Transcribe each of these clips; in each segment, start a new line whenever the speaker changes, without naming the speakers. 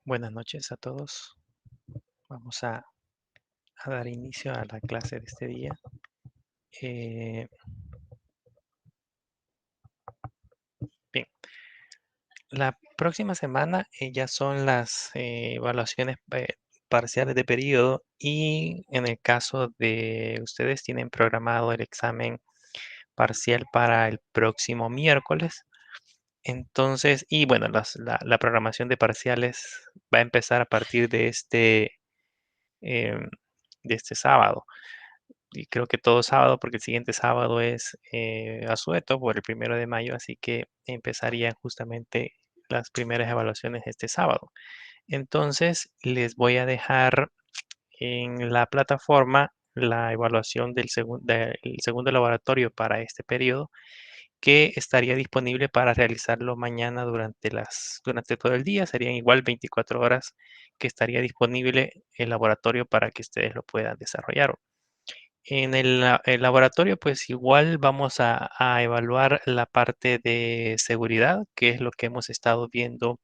Buenas noches a todos. Vamos a dar inicio a la clase de este día. Eh, bien, la próxima semana ya son las evaluaciones parciales de periodo y en el caso de ustedes tienen programado el examen parcial para el próximo miércoles. Entonces, y bueno, la programación de parciales va a empezar a partir em, de este sábado. Y creo que todo sábado, porque el siguiente sábado es asueto por el 1 de mayo, así que empezarían justamente las primeras evaluaciones este sábado. Entonces, les voy a dejar en la plataforma la evaluación del segundo laboratorio para este periodo, que estaría disponible para realizarlo mañana durante todo el día. Serían igual 24 horas que estaría disponible el laboratorio para que ustedes lo puedan desarrollar. En el laboratorio, pues igual vamos a evaluar la parte de seguridad, que es lo que hemos estado viendo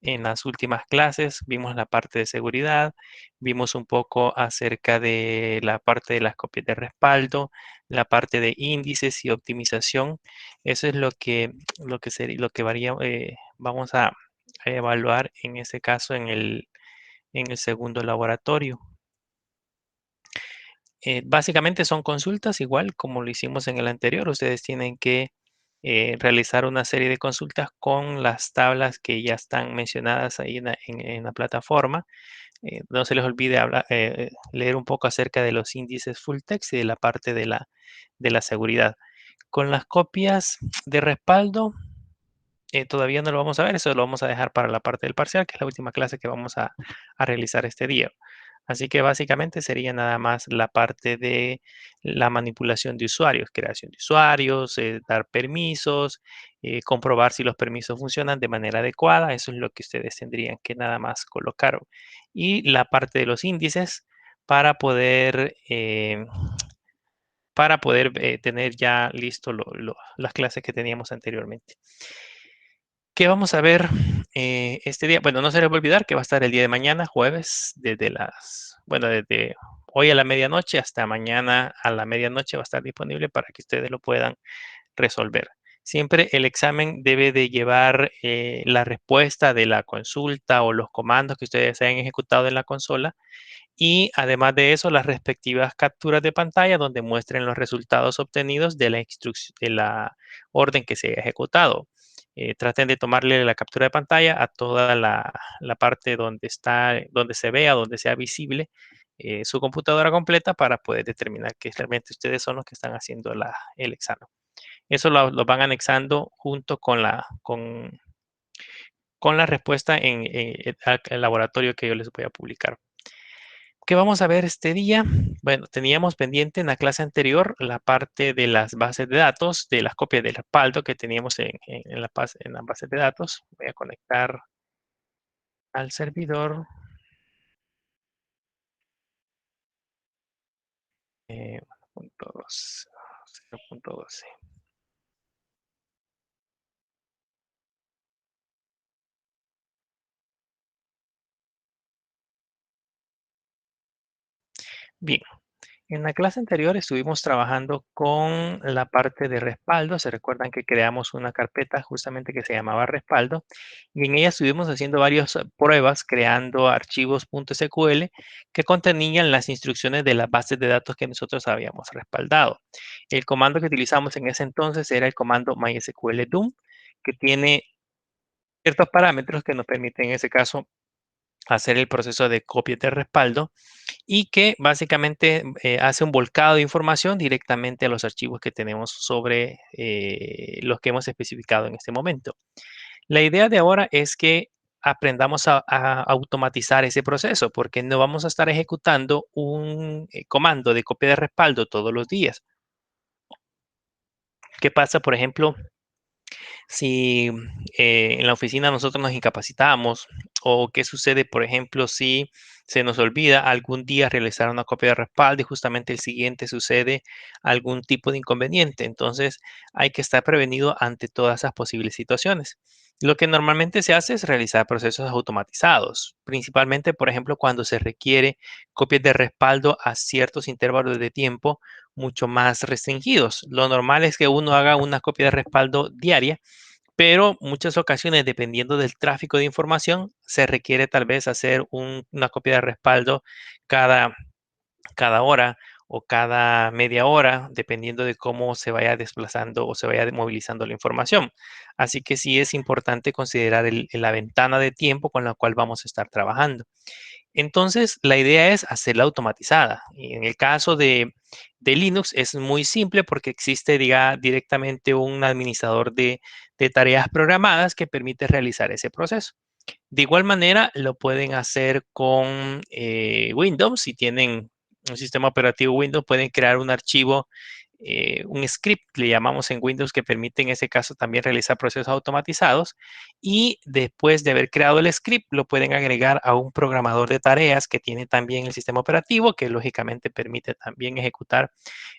en las últimas clases. Vimos la parte de seguridad, vimos un poco acerca de la parte de las copias de respaldo, la parte de índices y optimización. Eso es lo que vamos a evaluar en ese caso en el segundo laboratorio. Básicamente son consultas, igual como lo hicimos en el anterior. Ustedes tienen que realizar una serie de consultas con las tablas que ya están mencionadas ahí en la plataforma. No se les olvide leer un poco acerca de los índices full text y de la parte de la seguridad. Con las copias de respaldo, todavía no lo vamos a ver, eso lo vamos a dejar para la parte del parcial, que es la última clase que vamos a realizar este día. Así que básicamente sería nada más la parte de la manipulación de usuarios, creación de usuarios, dar permisos, comprobar si los permisos funcionan de manera adecuada. Eso es lo que ustedes tendrían que nada más colocar. Y la parte de los índices para poder tener ya listo las clases que teníamos anteriormente. ¿Qué vamos a ver este día? Bueno, no se les va a olvidar que va a estar el día de mañana, jueves, desde hoy a la medianoche hasta mañana a la medianoche va a estar disponible para que ustedes lo puedan resolver. Siempre el examen debe de llevar la respuesta de la consulta o los comandos que ustedes hayan ejecutado en la consola y además de eso las respectivas capturas de pantalla donde muestren los resultados obtenidos de la orden que se haya ejecutado. Traten de tomarle la captura de pantalla a toda la parte donde se vea, donde sea visible su computadora completa para poder determinar que realmente ustedes son los que están haciendo el examen. Eso lo van anexando junto con la respuesta en el laboratorio que yo les voy a publicar. ¿Qué vamos a ver este día? Bueno, teníamos pendiente en la clase anterior la parte de las bases de datos, de las copias de respaldo que teníamos en la base de datos. Voy a conectar al servidor. 0.12. Bien, en la clase anterior estuvimos trabajando con la parte de respaldo. Se recuerdan que creamos una carpeta justamente que se llamaba respaldo y en ella estuvimos haciendo varias pruebas creando archivos .sql que contenían las instrucciones de las bases de datos que nosotros habíamos respaldado. El comando que utilizamos en ese entonces era el comando mysql_doom, que tiene ciertos parámetros que nos permiten en ese caso hacer el proceso de copia de respaldo y que básicamente hace un volcado de información directamente a los archivos que tenemos sobre los que hemos especificado en este momento. La idea de ahora es que aprendamos a automatizar ese proceso porque no vamos a estar ejecutando un comando de copia de respaldo todos los días. ¿Qué pasa, por ejemplo, si en la oficina nosotros nos incapacitamos o qué sucede, por ejemplo, si se nos olvida algún día realizar una copia de respaldo y justamente el siguiente sucede algún tipo de inconveniente? Entonces hay que estar prevenido ante todas esas posibles situaciones. Lo que normalmente se hace es realizar procesos automatizados, principalmente, por ejemplo, cuando se requiere copias de respaldo a ciertos intervalos de tiempo mucho más restringidos. Lo normal es que uno haga una copia de respaldo diaria, pero muchas ocasiones, dependiendo del tráfico de información, se requiere tal vez hacer una copia de respaldo cada cada hora o cada media hora, dependiendo de cómo se vaya desplazando o se vaya movilizando la información. Así que sí es importante considerar la ventana de tiempo con la cual vamos a estar trabajando. Entonces, la idea es hacerla automatizada. Y en el caso de Linux es muy simple porque existe directamente un administrador de tareas programadas que permite realizar ese proceso. De igual manera, lo pueden hacer con Windows. Si tienen un sistema operativo Windows, pueden crear un archivo, un script, le llamamos en Windows, que permite en ese caso también realizar procesos automatizados. Y después de haber creado el script, lo pueden agregar a un programador de tareas que tiene también el sistema operativo, que lógicamente permite también ejecutar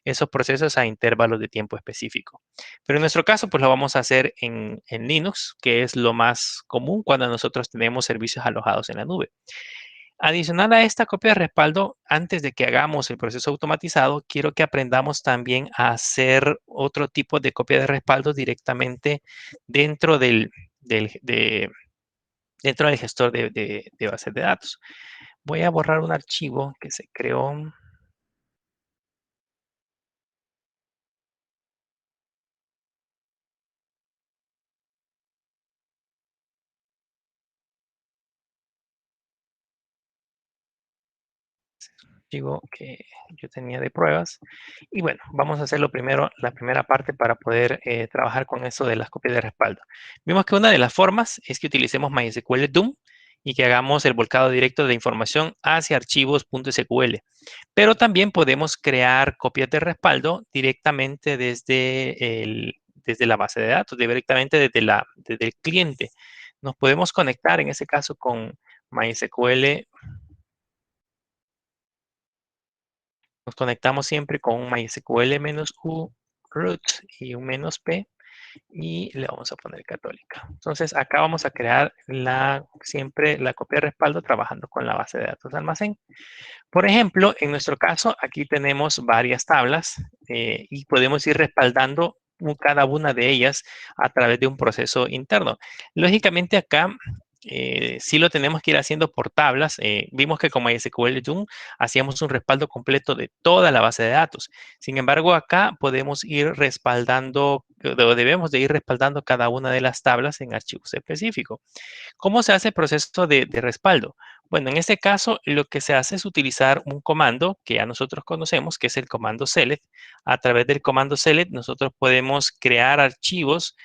esos procesos a intervalos de tiempo específico. Pero en nuestro caso, pues lo vamos a hacer en Linux, que es lo más común cuando nosotros tenemos servicios alojados en la nube. Adicional a esta copia de respaldo, antes de que hagamos el proceso automatizado, quiero que aprendamos también a hacer otro tipo de copia de respaldo directamente dentro del, de- dentro del gestor de bases de datos. Voy a borrar un archivo que se creó. Archivo que yo tenía de pruebas. Y bueno, vamos a hacerlo primero, la primera parte para poder trabajar con eso de las copias de respaldo. Vimos que una de las formas es que utilicemos MySQL DOM y que hagamos el volcado directo de información hacia archivos.sql. Pero también podemos crear copias de respaldo directamente desde la base de datos, directamente desde el cliente. Nos podemos conectar en ese caso con MySQL. Nos conectamos siempre con un MySQL-U root y un "-p", y le vamos a poner católica. Entonces, acá vamos a crear siempre la copia de respaldo trabajando con la base de datos de almacén. Por ejemplo, en nuestro caso, aquí tenemos varias tablas y podemos ir respaldando cada una de ellas a través de un proceso interno. Lógicamente acá sí lo tenemos que ir haciendo por tablas. Vimos que con MySQL Joom hacíamos un respaldo completo de toda la base de datos. Sin embargo, acá podemos ir respaldando, o debemos de ir respaldando cada una de las tablas en archivos específicos. ¿Cómo se hace el proceso de respaldo? Bueno, en este caso, lo que se hace es utilizar un comando que ya nosotros conocemos, que es el comando select. A través del comando select, nosotros podemos crear archivos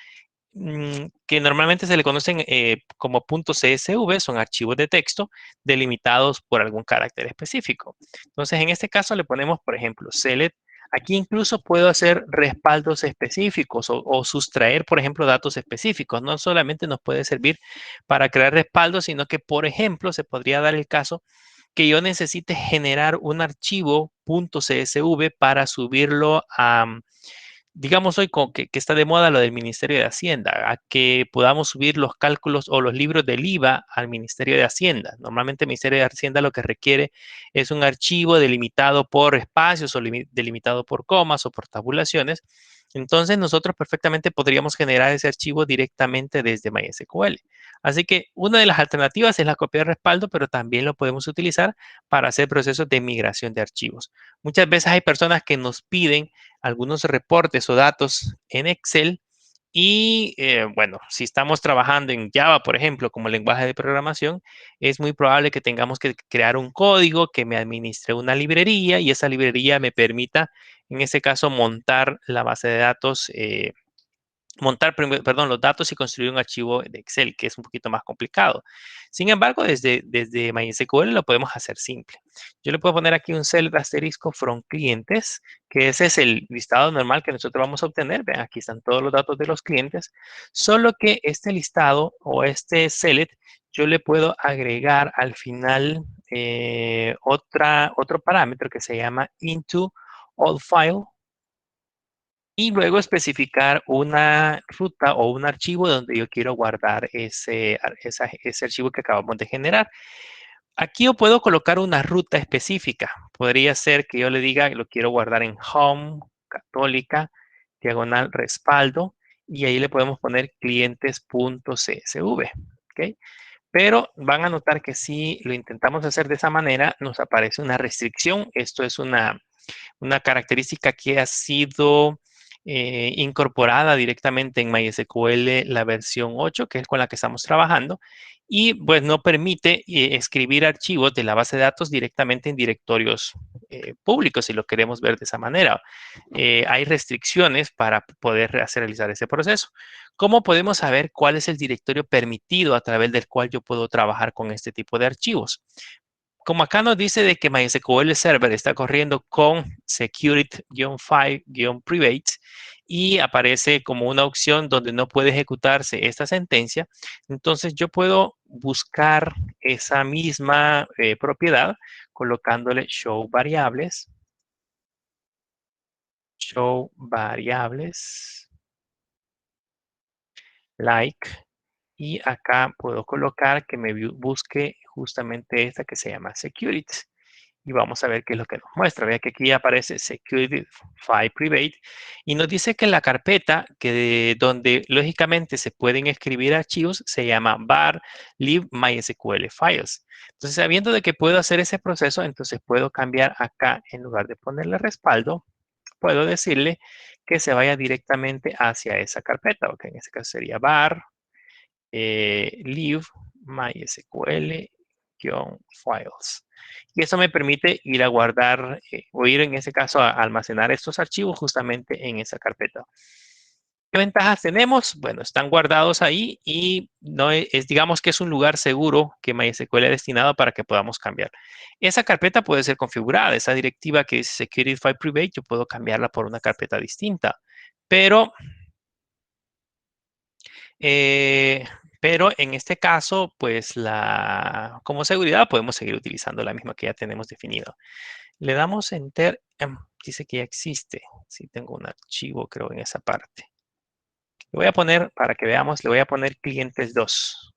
que normalmente se le conocen como .csv, son archivos de texto delimitados por algún carácter específico. Entonces, en este caso le ponemos, por ejemplo, select. Aquí incluso puedo hacer respaldos específicos o sustraer, por ejemplo, datos específicos. No solamente nos puede servir para crear respaldos, sino que, por ejemplo, se podría dar el caso que yo necesite generar un archivo .csv para subirlo a, digamos hoy que está de moda lo del Ministerio de Hacienda, a que podamos subir los cálculos o los libros del IVA al Ministerio de Hacienda. Normalmente el Ministerio de Hacienda lo que requiere es un archivo delimitado por espacios o delimitado por comas o por tabulaciones. Entonces nosotros perfectamente podríamos generar ese archivo directamente desde MySQL. Así que una de las alternativas es la copia de respaldo, pero también lo podemos utilizar para hacer procesos de migración de archivos. Muchas veces hay personas que nos piden algunos reportes o datos en Excel y bueno, si estamos trabajando en Java, por ejemplo, como lenguaje de programación, es muy probable que tengamos que crear un código que me administre una librería y esa librería me permita, en ese caso, montar la base de datos perdón, los datos y construir un archivo de Excel, que es un poquito más complicado. Sin embargo, desde MySQL lo podemos hacer simple. Yo le puedo poner aquí un select asterisco from clientes, que ese es el listado normal que nosotros vamos a obtener. Vean, aquí están todos los datos de los clientes, solo que este listado o este select, yo le puedo agregar al final otro parámetro que se llama into all file y luego especificar una ruta o un archivo donde yo quiero guardar ese archivo que acabamos de generar. Aquí yo puedo colocar una ruta específica. Podría ser que yo le diga que lo quiero guardar en home, católica, diagonal respaldo, y ahí le podemos poner clientes.csv. ¿Ok? Pero van a notar que si lo intentamos hacer de esa manera, nos aparece una restricción. Esto es una característica que ha sido incorporada directamente en MySQL, la versión 8, que es con la que estamos trabajando, y pues no permite escribir archivos de la base de datos directamente en directorios públicos, si lo queremos ver de esa manera. Hay restricciones para poder realizar ese proceso. ¿Cómo podemos saber cuál es el directorio permitido a través del cual yo puedo trabajar con este tipo de archivos? Como acá nos dice de que MySQL Server está corriendo con security-5-private y aparece como una opción donde no puede ejecutarse esta sentencia, entonces yo puedo buscar esa misma propiedad colocándole show variables, like, y acá puedo colocar que me busque justamente esta que se llama security. Y vamos a ver qué es lo que nos muestra. Vea que aquí aparece Security File Private y nos dice que la carpeta donde lógicamente se pueden escribir archivos se llama var lib mysql files. Entonces, sabiendo de que puedo hacer ese proceso, entonces puedo cambiar acá, en lugar de ponerle respaldo, puedo decirle que se vaya directamente hacia esa carpeta. Ok, en este caso sería var lib mysql-files. Y eso me permite ir a guardar o ir en ese caso a almacenar estos archivos justamente en esa carpeta. ¿Qué ventajas tenemos? Bueno, están guardados ahí y no digamos que es un lugar seguro que MySQL ha destinado para que podamos cambiar. Esa carpeta puede ser configurada, esa directiva que dice Security File Private, yo puedo cambiarla por una carpeta distinta. Pero Eh, pero en este caso, pues como seguridad podemos seguir utilizando la misma que ya tenemos definido. Le damos Enter. Dice que ya existe. Sí, tengo un archivo, creo, en esa parte. Le voy a poner, para que veamos, le voy a poner clientes 2.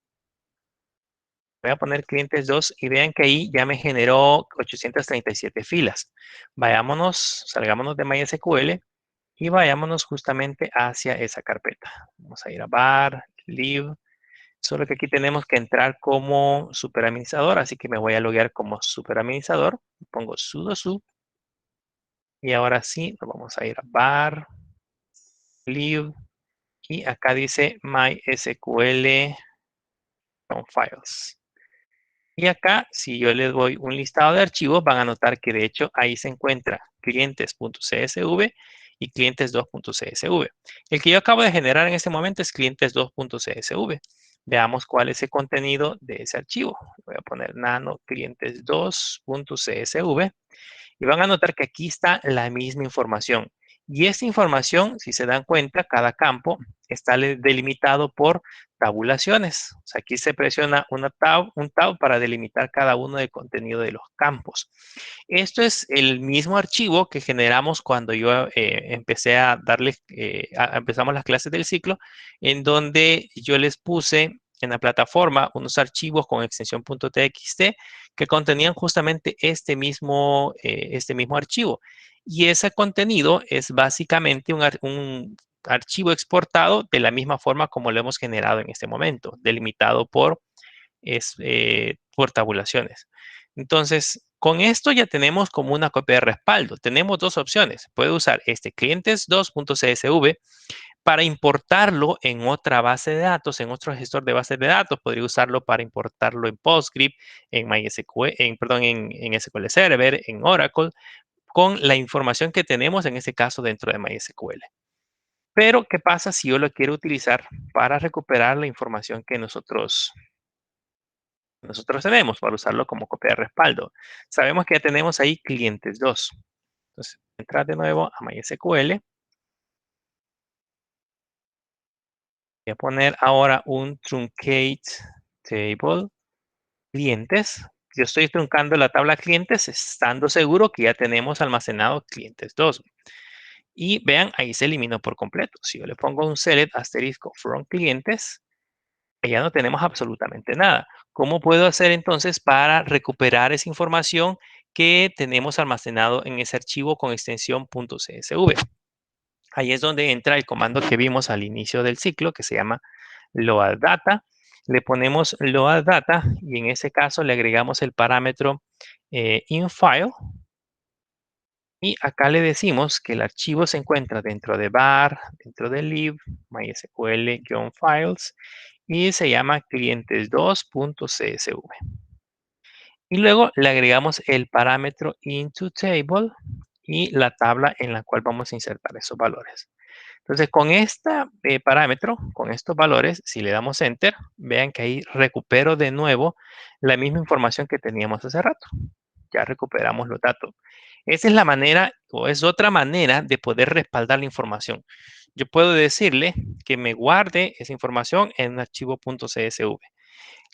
Voy a poner clientes 2 y vean que ahí ya me generó 837 filas. Vayámonos, salgámonos de MySQL y vayámonos justamente hacia esa carpeta. Vamos a ir a var, lib. Solo que aquí tenemos que entrar como superadministrador, así que me voy a loguear como superadministrador. Pongo sudo su. Y ahora sí, nos vamos a ir a var, lib. Y acá dice mysql files. Y acá, si yo les doy un listado de archivos, van a notar que de hecho ahí se encuentra clientes.csv y clientes2.csv. El que yo acabo de generar en este momento es clientes2.csv. Veamos cuál es el contenido de ese archivo. Voy a poner nano clientes2.csv y van a notar que aquí está la misma información. Y esta información, si se dan cuenta, cada campo está delimitado por tabulaciones. O sea, aquí se presiona un tab para delimitar cada uno del contenido de los campos. Esto es el mismo archivo que generamos cuando yo empecé a darles, empezamos las clases del ciclo, en donde yo les puse en la plataforma unos archivos con extensión .txt que contenían justamente este mismo archivo. Y ese contenido es básicamente un archivo exportado de la misma forma como lo hemos generado en este momento, delimitado por tabulaciones. Entonces, con esto ya tenemos como una copia de respaldo. Tenemos dos opciones. Puede usar este clientes2.csv para importarlo en otra base de datos, en otro gestor de bases de datos. Podría usarlo para importarlo en PostGRIP, en MySQL, en SQL Server, en Oracle, con la información que tenemos en este caso dentro de MySQL. Pero, ¿qué pasa si yo lo quiero utilizar para recuperar la información que nosotros tenemos, para usarlo como copia de respaldo? Sabemos que ya tenemos ahí clientes 2. Entonces, entrar de nuevo a MySQL. Voy a poner ahora un truncate table clientes. Yo estoy truncando la tabla clientes estando seguro que ya tenemos almacenado clientes 2. Y vean, ahí se eliminó por completo. Si yo le pongo un select asterisco from clientes, ya no tenemos absolutamente nada. ¿Cómo puedo hacer entonces para recuperar esa información que tenemos almacenado en ese archivo con extensión .csv? Ahí es donde entra el comando que vimos al inicio del ciclo, que se llama load data. Le ponemos load data y en ese caso le agregamos el parámetro infile. Y acá le decimos que el archivo se encuentra dentro de var, dentro de lib, mysql-files y se llama clientes2.csv. Y luego le agregamos el parámetro into table y la tabla en la cual vamos a insertar esos valores. Entonces, con este parámetro, con estos valores, si le damos enter, vean que ahí recupero de nuevo la misma información que teníamos hace rato. Ya recuperamos los datos. Esa es la manera, o es otra manera de poder respaldar la información. Yo puedo decirle que me guarde esa información en un archivo .csv.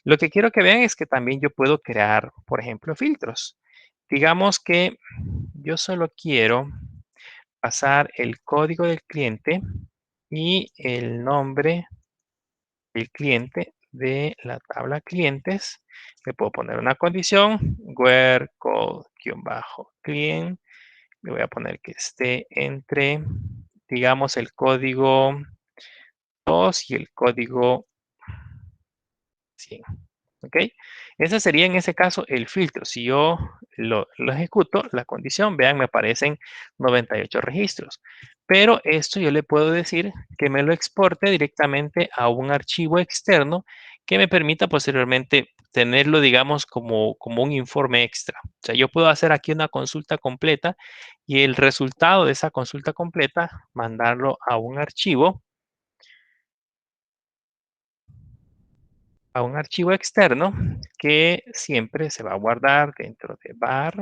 Lo que quiero que vean es que también yo puedo crear, por ejemplo, filtros. Digamos que yo solo quiero pasar el código del cliente y el nombre del cliente de la tabla clientes. Le puedo poner una condición, where code-client. Le voy a poner que esté entre, digamos, el código 2 y el código 100. ¿Ok? Ese sería en ese caso el filtro. Si yo lo ejecuto, la condición, vean, me aparecen 98 registros. Pero esto yo le puedo decir que me lo exporte directamente a un archivo externo que me permita posteriormente tenerlo, digamos, como un informe extra. O sea, yo puedo hacer aquí una consulta completa y el resultado de esa consulta completa, mandarlo a un archivo externo que siempre se va a guardar dentro de var,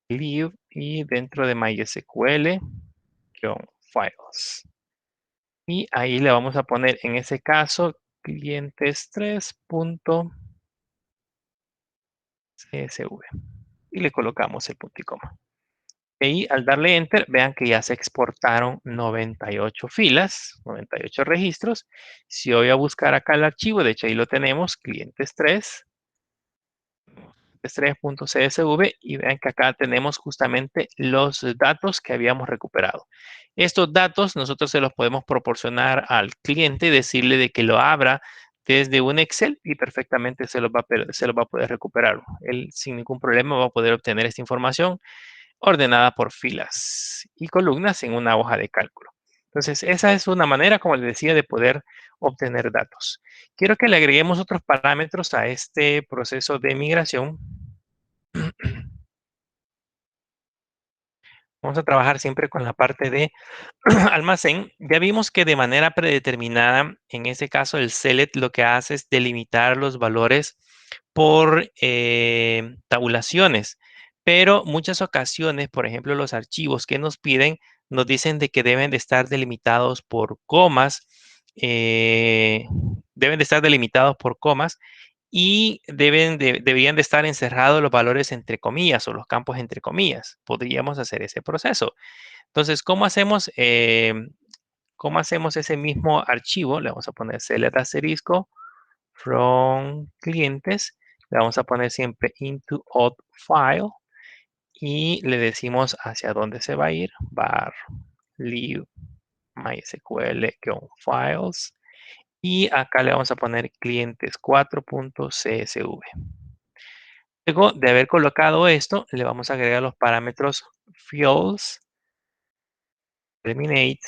lib y dentro de mysql-files. Y ahí le vamos a poner, en ese caso, clientes3.csv. Y le colocamos el punto y coma. Y al darle enter, vean que ya se exportaron 98 filas, 98 registros. Si voy a buscar acá el archivo, de hecho ahí lo tenemos, clientes3, estrés.csv y vean que acá tenemos justamente los datos que habíamos recuperado. Estos datos nosotros se los podemos proporcionar al cliente y decirle de que lo abra desde un Excel y perfectamente se los va a poder recuperar. Él sin ningún problema va a poder obtener esta información ordenada por filas y columnas en una hoja de cálculo. Entonces, esa es una manera, como les decía, de poder obtener datos. Quiero que le agreguemos otros parámetros a este proceso de migración. Vamos a trabajar siempre con la parte de almacén. Ya vimos que de manera predeterminada, en este caso el select lo que hace es delimitar los valores por tabulaciones, pero muchas ocasiones, por ejemplo, los archivos que nos piden nos dicen de que deben de estar delimitados por comas, eh, deben de estar delimitados por comas y deberían de estar encerrados los valores entre comillas o los campos entre comillas. Podríamos hacer ese proceso. Entonces, cómo hacemos ese mismo archivo? Le vamos a poner select asterisco from clientes. Le vamos a poner siempre into auth file y le decimos hacia dónde se va a ir. Var lib mysql-files y acá le vamos a poner clientes4.csv. Luego de haber colocado esto, le vamos a agregar los parámetros fields, terminate,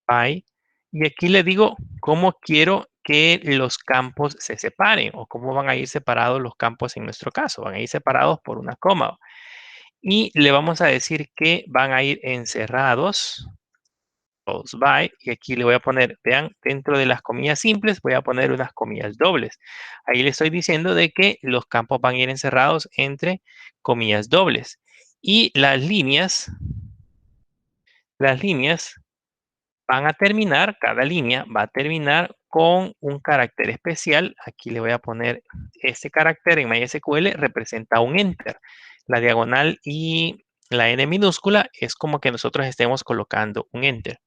by, y aquí le digo cómo quiero que los campos se separen o cómo van a ir separados los campos en nuestro caso. Van a ir separados por una coma. Y le vamos a decir que van a ir encerrados, close by, y aquí le voy a poner, vean, dentro de las comillas simples voy a poner unas comillas dobles. Ahí le estoy diciendo de que los campos van a ir encerrados entre comillas dobles. Y las líneas van a terminar, cada línea va a terminar con un carácter especial. Aquí le voy a poner este carácter en MySQL, representa un enter. La diagonal y La N minúscula es como que nosotros estemos colocando un enter.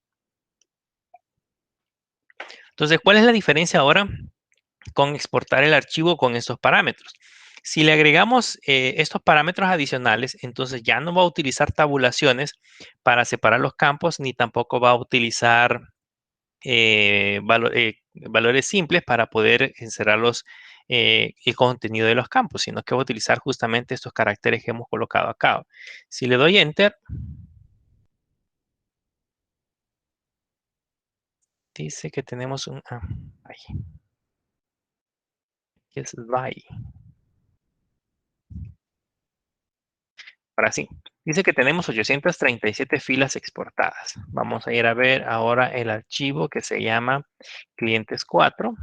Entonces, ¿cuál es la diferencia ahora con exportar el archivo con estos parámetros? Si le agregamos estos parámetros adicionales, entonces ya no va a utilizar tabulaciones para separar los campos, ni tampoco va a utilizar valores simples para poder encerrar el contenido de los campos, sino que va a utilizar justamente estos caracteres que hemos colocado acá. Si le doy Enter, dice que tenemos un... ahí, que es by. Ahora sí, dice que tenemos 837 filas exportadas. Vamos a ir a ver ahora el archivo que se llama clientes 4.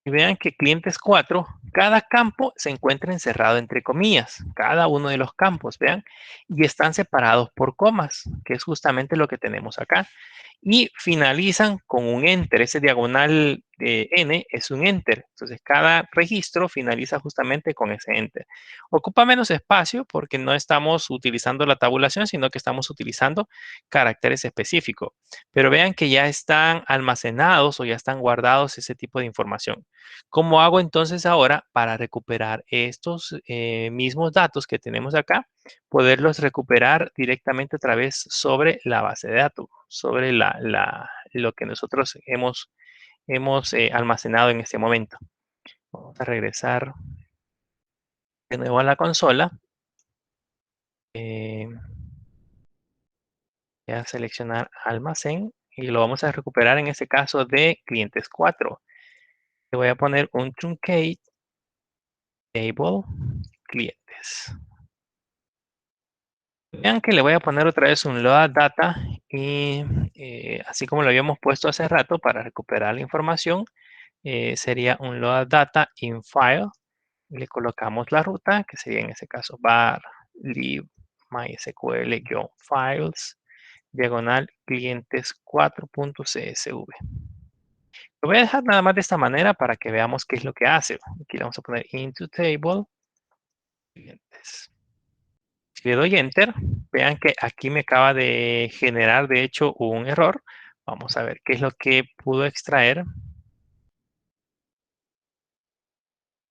Y vean que clientes 4, cada campo se encuentra encerrado entre comillas, cada uno de los campos, vean, y están separados por comas, que es justamente lo que tenemos acá. Y finalizan con un enter, ese diagonal de n es un enter. Entonces cada registro finaliza justamente con ese enter. Ocupa menos espacio porque no estamos utilizando la tabulación, sino que estamos utilizando caracteres específicos. Pero vean que ya están almacenados o ya están guardados ese tipo de información. ¿Cómo hago entonces ahora para recuperar estos mismos datos que tenemos acá? Poderlos recuperar directamente otra vez sobre la base de datos, sobre lo que nosotros hemos almacenado en este momento. Vamos a regresar de nuevo a la consola. eh, Voy a seleccionar almacén y lo vamos a recuperar en este caso de clientes 4. Le voy a poner un truncate table clientes. Vean que le voy a poner otra vez un load data y así como lo habíamos puesto hace rato para recuperar la información, sería un load data in file. Le colocamos la ruta, que sería en ese caso var lib mysql-files diagonal clientes 4.csv. Lo voy a dejar nada más de esta manera para que veamos qué es lo que hace. Aquí le vamos a poner into table clientes. Si le doy Enter, vean que aquí me acaba de generar, de hecho, un error. Vamos a ver qué es lo que pudo extraer.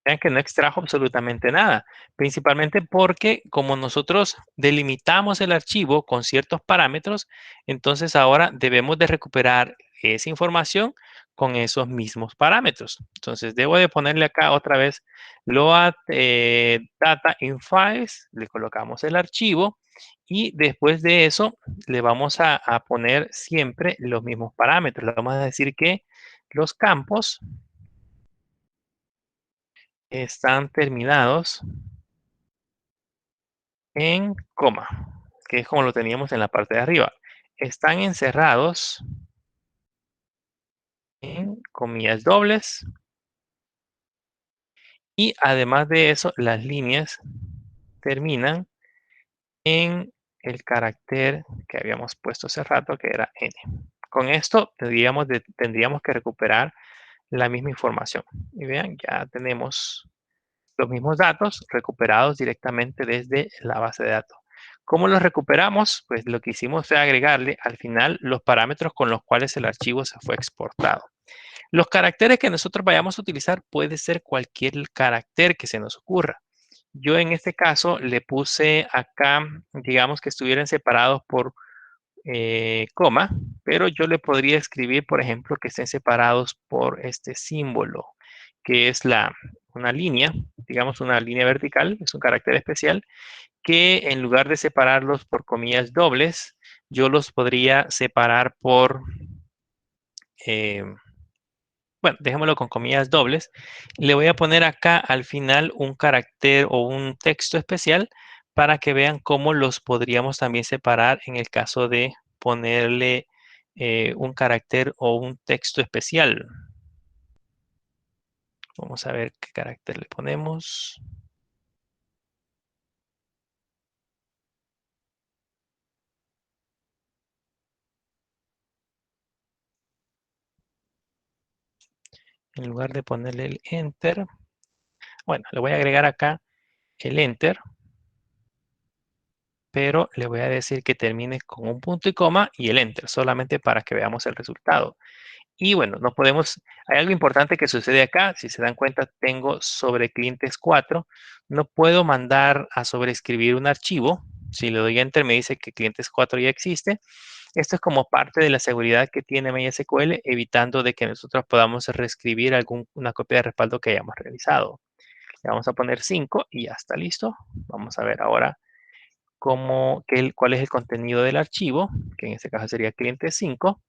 Vean que no extrajo absolutamente nada, principalmente porque como nosotros delimitamos el archivo con ciertos parámetros, entonces ahora debemos de recuperar esa información con esos mismos parámetros. Entonces debo de ponerle acá otra vez load data in files, le colocamos el archivo y después de eso le vamos a poner siempre los mismos parámetros. Le vamos a decir que los campos están terminados en coma, que es como lo teníamos en la parte de arriba. Están encerrados en comillas dobles y además de eso, las líneas terminan en el carácter que habíamos puesto hace rato, que era N. Con esto tendríamos que recuperar la misma información. Y vean, ya tenemos los mismos datos recuperados directamente desde la base de datos. ¿Cómo los recuperamos? Pues lo que hicimos fue agregarle al final los parámetros con los cuales el archivo se fue exportado. Los caracteres que nosotros vayamos a utilizar puede ser cualquier carácter que se nos ocurra. Yo en este caso le puse acá, digamos que estuvieran separados por coma, pero yo le podría escribir, por ejemplo, que estén separados por este símbolo, que es una línea, digamos una línea vertical, es un carácter especial, que en lugar de separarlos por comillas dobles, yo los podría separar por, eh, bueno, dejémoslo con comillas dobles. Le voy a poner acá al final un carácter o un texto especial para que vean cómo los podríamos también separar en el caso de ponerle un carácter o un texto especial. Vamos a ver qué carácter le ponemos. En lugar de ponerle el enter, Bueno, le voy a agregar acá el Enter, pero le voy a decir que termine con un punto y coma y el Enter, solamente para que veamos el resultado. Y bueno, no podemos, hay algo importante que sucede acá, si se dan cuenta, tengo sobre clientes 4, no puedo mandar a sobreescribir un archivo, si le doy Enter me dice que clientes 4 ya existe. Esto es como parte de la seguridad que tiene MySQL, evitando de que nosotros podamos reescribir una copia de respaldo que hayamos realizado. Le vamos a poner 5 y ya está listo. Vamos a ver ahora cuál es el contenido del archivo, que en este caso sería cliente 5.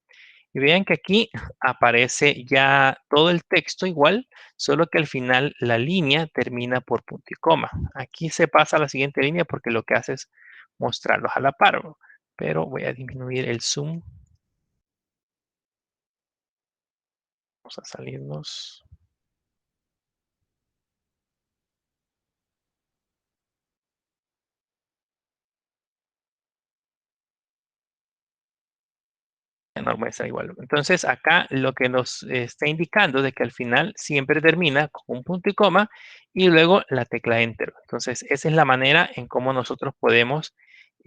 Y vean que aquí aparece ya todo el texto igual, solo que al final la línea termina por punto y coma. Aquí se pasa a la siguiente línea porque lo que hace es mostrarlos a la par. Pero voy a disminuir el zoom. Vamos a salirnos. No muestra igual. Entonces acá lo que nos está indicando de que al final siempre termina con un punto y coma y luego la tecla Enter. Entonces esa es la manera en cómo nosotros podemos,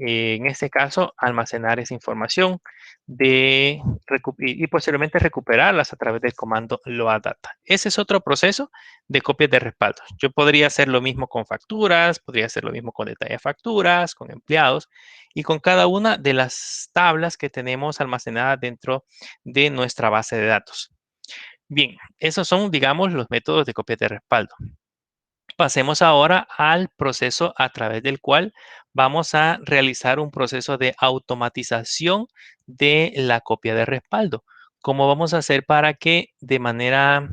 en este caso, almacenar esa información y posteriormente recuperarlas a través del comando load data. Ese es otro proceso de copias de respaldo. Yo podría hacer lo mismo con facturas, podría hacer lo mismo con detalle de facturas, con empleados y con cada una de las tablas que tenemos almacenadas dentro de nuestra base de datos. Bien, esos son, digamos, los métodos de copia de respaldo. Pasemos ahora al proceso a través del cual vamos a realizar un proceso de automatización de la copia de respaldo. ¿Cómo vamos a hacer para que de manera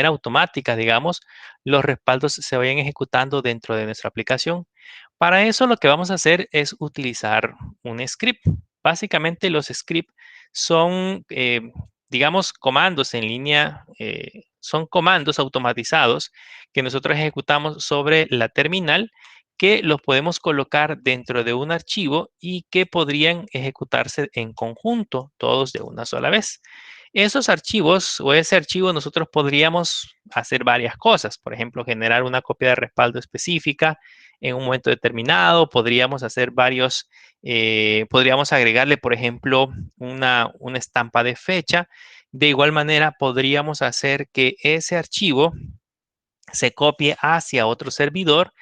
automática, digamos, los respaldos se vayan ejecutando dentro de nuestra aplicación? Para eso lo que vamos a hacer es utilizar un script. Básicamente los scripts son, digamos, comandos en línea, son comandos automatizados que nosotros ejecutamos sobre la terminal que los podemos colocar dentro de un archivo y que podrían ejecutarse en conjunto, todos de una sola vez. Esos archivos o ese archivo nosotros podríamos hacer varias cosas. Por ejemplo, generar una copia de respaldo específica en un momento determinado. Podríamos hacer podríamos agregarle, por ejemplo, una estampa de fecha. De igual manera, podríamos hacer que ese archivo se copie hacia otro servidor.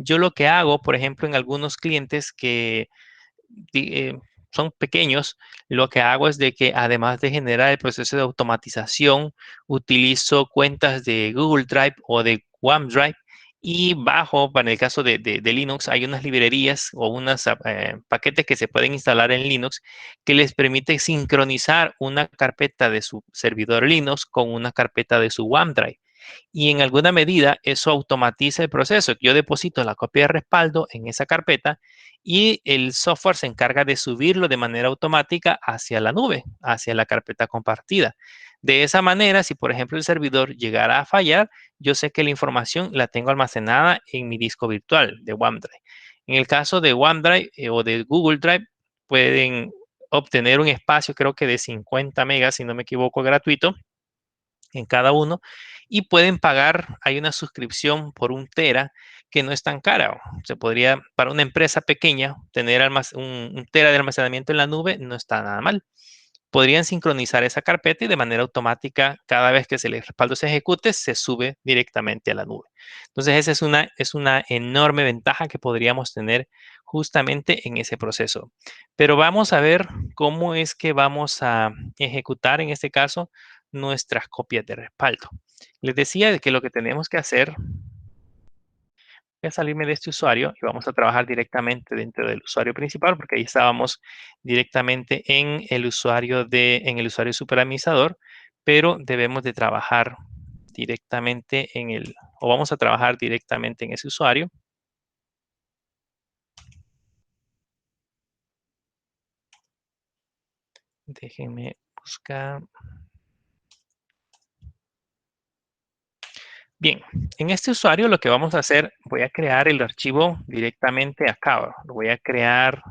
Yo lo que hago, por ejemplo, en algunos clientes que son pequeños, lo que hago es de que además de generar el proceso de automatización, utilizo cuentas de Google Drive o de OneDrive y bajo, para el caso de Linux, hay unas librerías o unos paquetes que se pueden instalar en Linux que les permite sincronizar una carpeta de su servidor Linux con una carpeta de su OneDrive y en alguna medida eso automatiza el proceso. Yo deposito la copia de respaldo en esa carpeta y el software se encarga de subirlo de manera automática hacia la nube, hacia la carpeta compartida. De esa manera, si por ejemplo el servidor llegara a fallar, yo sé que la información la tengo almacenada en mi disco virtual de OneDrive. En el caso de OneDrive o de Google Drive, pueden obtener un espacio, creo que de 50 megas, si no me equivoco, gratuito en cada uno y pueden pagar, hay una suscripción por 1 tera que no es tan cara. Se podría, para una empresa pequeña, tener un tera de almacenamiento en la nube no está nada mal. Podrían sincronizar esa carpeta y de manera automática, cada vez que el respaldo se ejecute, se sube directamente a la nube. Entonces, esa es una enorme ventaja que podríamos tener justamente en ese proceso. Pero vamos a ver cómo es que vamos a ejecutar, en este caso, nuestras copias de respaldo. Les decía de que lo que tenemos que hacer es salirme de este usuario y vamos a trabajar directamente dentro del usuario principal porque ahí estábamos directamente en el usuario superadministrador, pero debemos de trabajar directamente o vamos a trabajar directamente en ese usuario. Déjenme buscar. Bien, en este usuario lo que vamos a hacer, voy a crear el archivo directamente acá. Lo voy a crear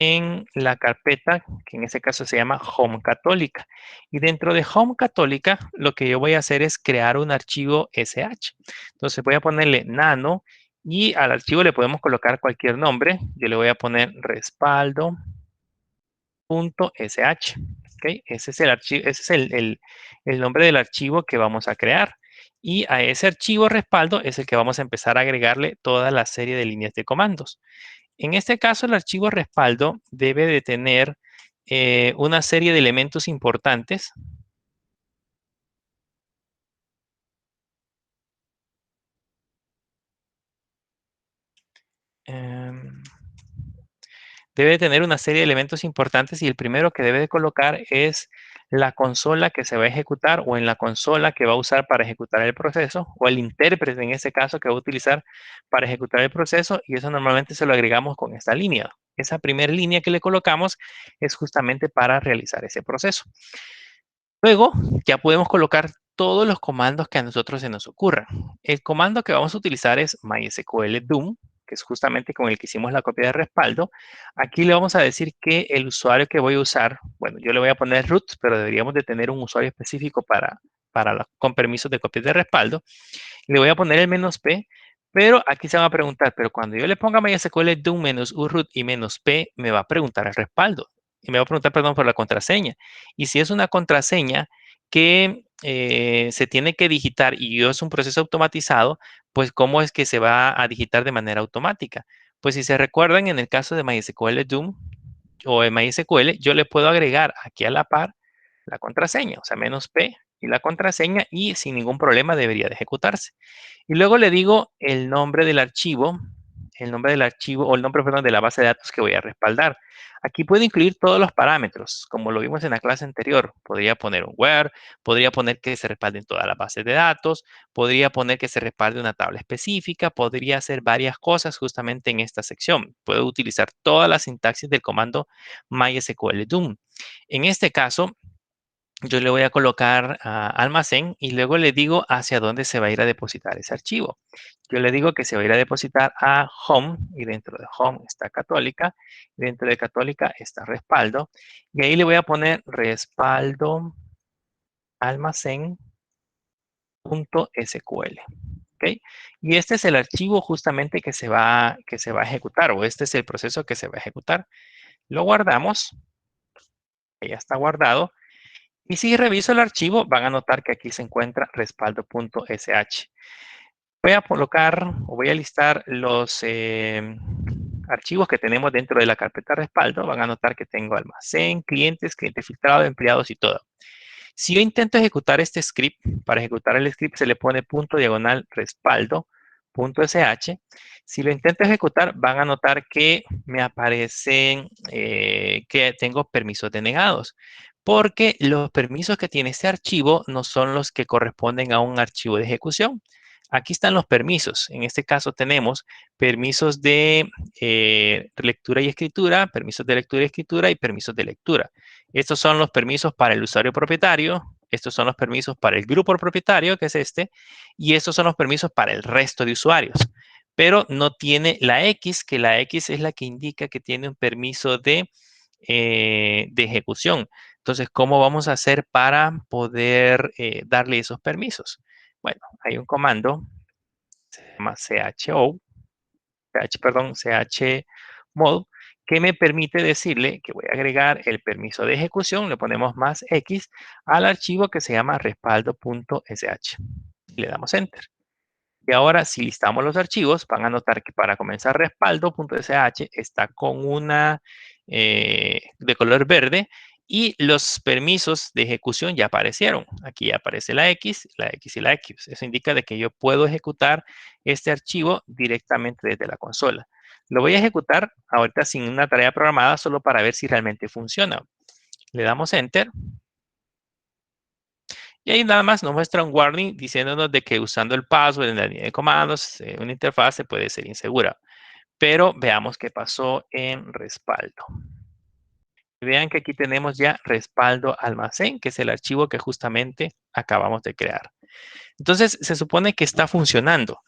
en la carpeta, que en este caso se llama Home Católica. Y dentro de Home Católica, lo que yo voy a hacer es crear un archivo SH. Entonces voy a ponerle nano y al archivo le podemos colocar cualquier nombre. Yo le voy a poner respaldo.sh. ¿Okay? Ese es el archivo, ese es el nombre del archivo que vamos a crear. Y a ese archivo respaldo es el que vamos a empezar a agregarle toda la serie de líneas de comandos. En este caso, el archivo respaldo debe de tener una serie de elementos importantes. Em, Debe de tener una serie de elementos importantes y el primero que debe de colocar es la consola que se va a ejecutar o en la consola que va a usar para ejecutar el proceso o el intérprete en este caso que va a utilizar para ejecutar el proceso y eso normalmente se lo agregamos con esta línea. Esa primera línea que le colocamos es justamente para realizar ese proceso. Luego ya podemos colocar todos los comandos que a nosotros se nos ocurran. El comando que vamos a utilizar es MySQL Doom, que es justamente con el que hicimos la copia de respaldo. Aquí le vamos a decir que el usuario que voy a usar, bueno, yo le voy a poner root, pero deberíamos de tener un usuario específico con permisos de copia de respaldo. Le voy a poner el "-p", pero aquí se va a preguntar, pero cuando yo le ponga MySQL Doom -uroot y "-p", me va a preguntar el respaldo. Y me va a preguntar, perdón, por la contraseña. Y si es una contraseña que se tiene que digitar y yo es un proceso automatizado, pues ¿cómo es que se va a digitar de manera automática? Pues si se recuerdan, en el caso de MySQL Doom o de MySQL, yo le puedo agregar aquí a la par la contraseña, o sea, "-p" y la contraseña y sin ningún problema debería de ejecutarse. Y luego le digo el nombre del archivo o el nombre, perdón, de la base de datos que voy a respaldar. Aquí puedo incluir todos los parámetros, como lo vimos en la clase anterior. Podría poner un where, podría poner que se respalden todas las bases de datos, podría poner que se respalde una tabla específica, podría hacer varias cosas justamente en esta sección. Puedo utilizar toda la sintaxis del comando MySQL Doom. En este caso, yo le voy a colocar almacén y luego le digo hacia dónde se va a ir a depositar ese archivo. Yo le digo que se va a ir a depositar a home y dentro de home está católica, dentro de católica está respaldo y ahí le voy a poner respaldo almacén.sql. ¿Okay? Y este es el archivo justamente que se va a ejecutar o este es el proceso que se va a ejecutar. Lo guardamos, ya está guardado. Y si reviso el archivo, van a notar que aquí se encuentra respaldo.sh. Voy a colocar o voy a listar los archivos que tenemos dentro de la carpeta respaldo. Van a notar que tengo almacén, clientes, cliente filtrado, empleados y todo. Si yo intento ejecutar este script, para ejecutar el script se le pone /respaldo.sh. Si lo intento ejecutar, van a notar que me aparecen que tengo permisos denegados, porque los permisos que tiene este archivo no son los que corresponden a un archivo de ejecución. Aquí están los permisos. En este caso tenemos permisos de lectura y escritura, permisos de lectura y escritura y permisos de lectura. Estos son los permisos para el usuario propietario, estos son los permisos para el grupo propietario, que es este, y estos son los permisos para el resto de usuarios. Pero no tiene la X, que la X es la que indica que tiene un permiso de ejecución. Entonces, ¿cómo vamos a hacer para poder darle esos permisos? Bueno, hay un comando, se llama chmod, que me permite decirle que voy a agregar el permiso de ejecución, le ponemos +X al archivo que se llama respaldo.sh. Le damos Enter. Y ahora, si listamos los archivos, van a notar que para comenzar respaldo.sh está con una de color verde y los permisos de ejecución ya aparecieron. Aquí ya aparece la X y la X. Eso indica de que yo puedo ejecutar este archivo directamente desde la consola. Lo voy a ejecutar ahorita sin una tarea programada, solo para ver si realmente funciona. Le damos Enter. Y ahí nada más nos muestra un warning diciéndonos de que usando el password en la línea de comandos, una interfaz puede ser insegura. Pero veamos qué pasó en respaldo. Vean que aquí tenemos ya respaldo almacén, que es el archivo que justamente acabamos de crear. Entonces, se supone que está funcionando.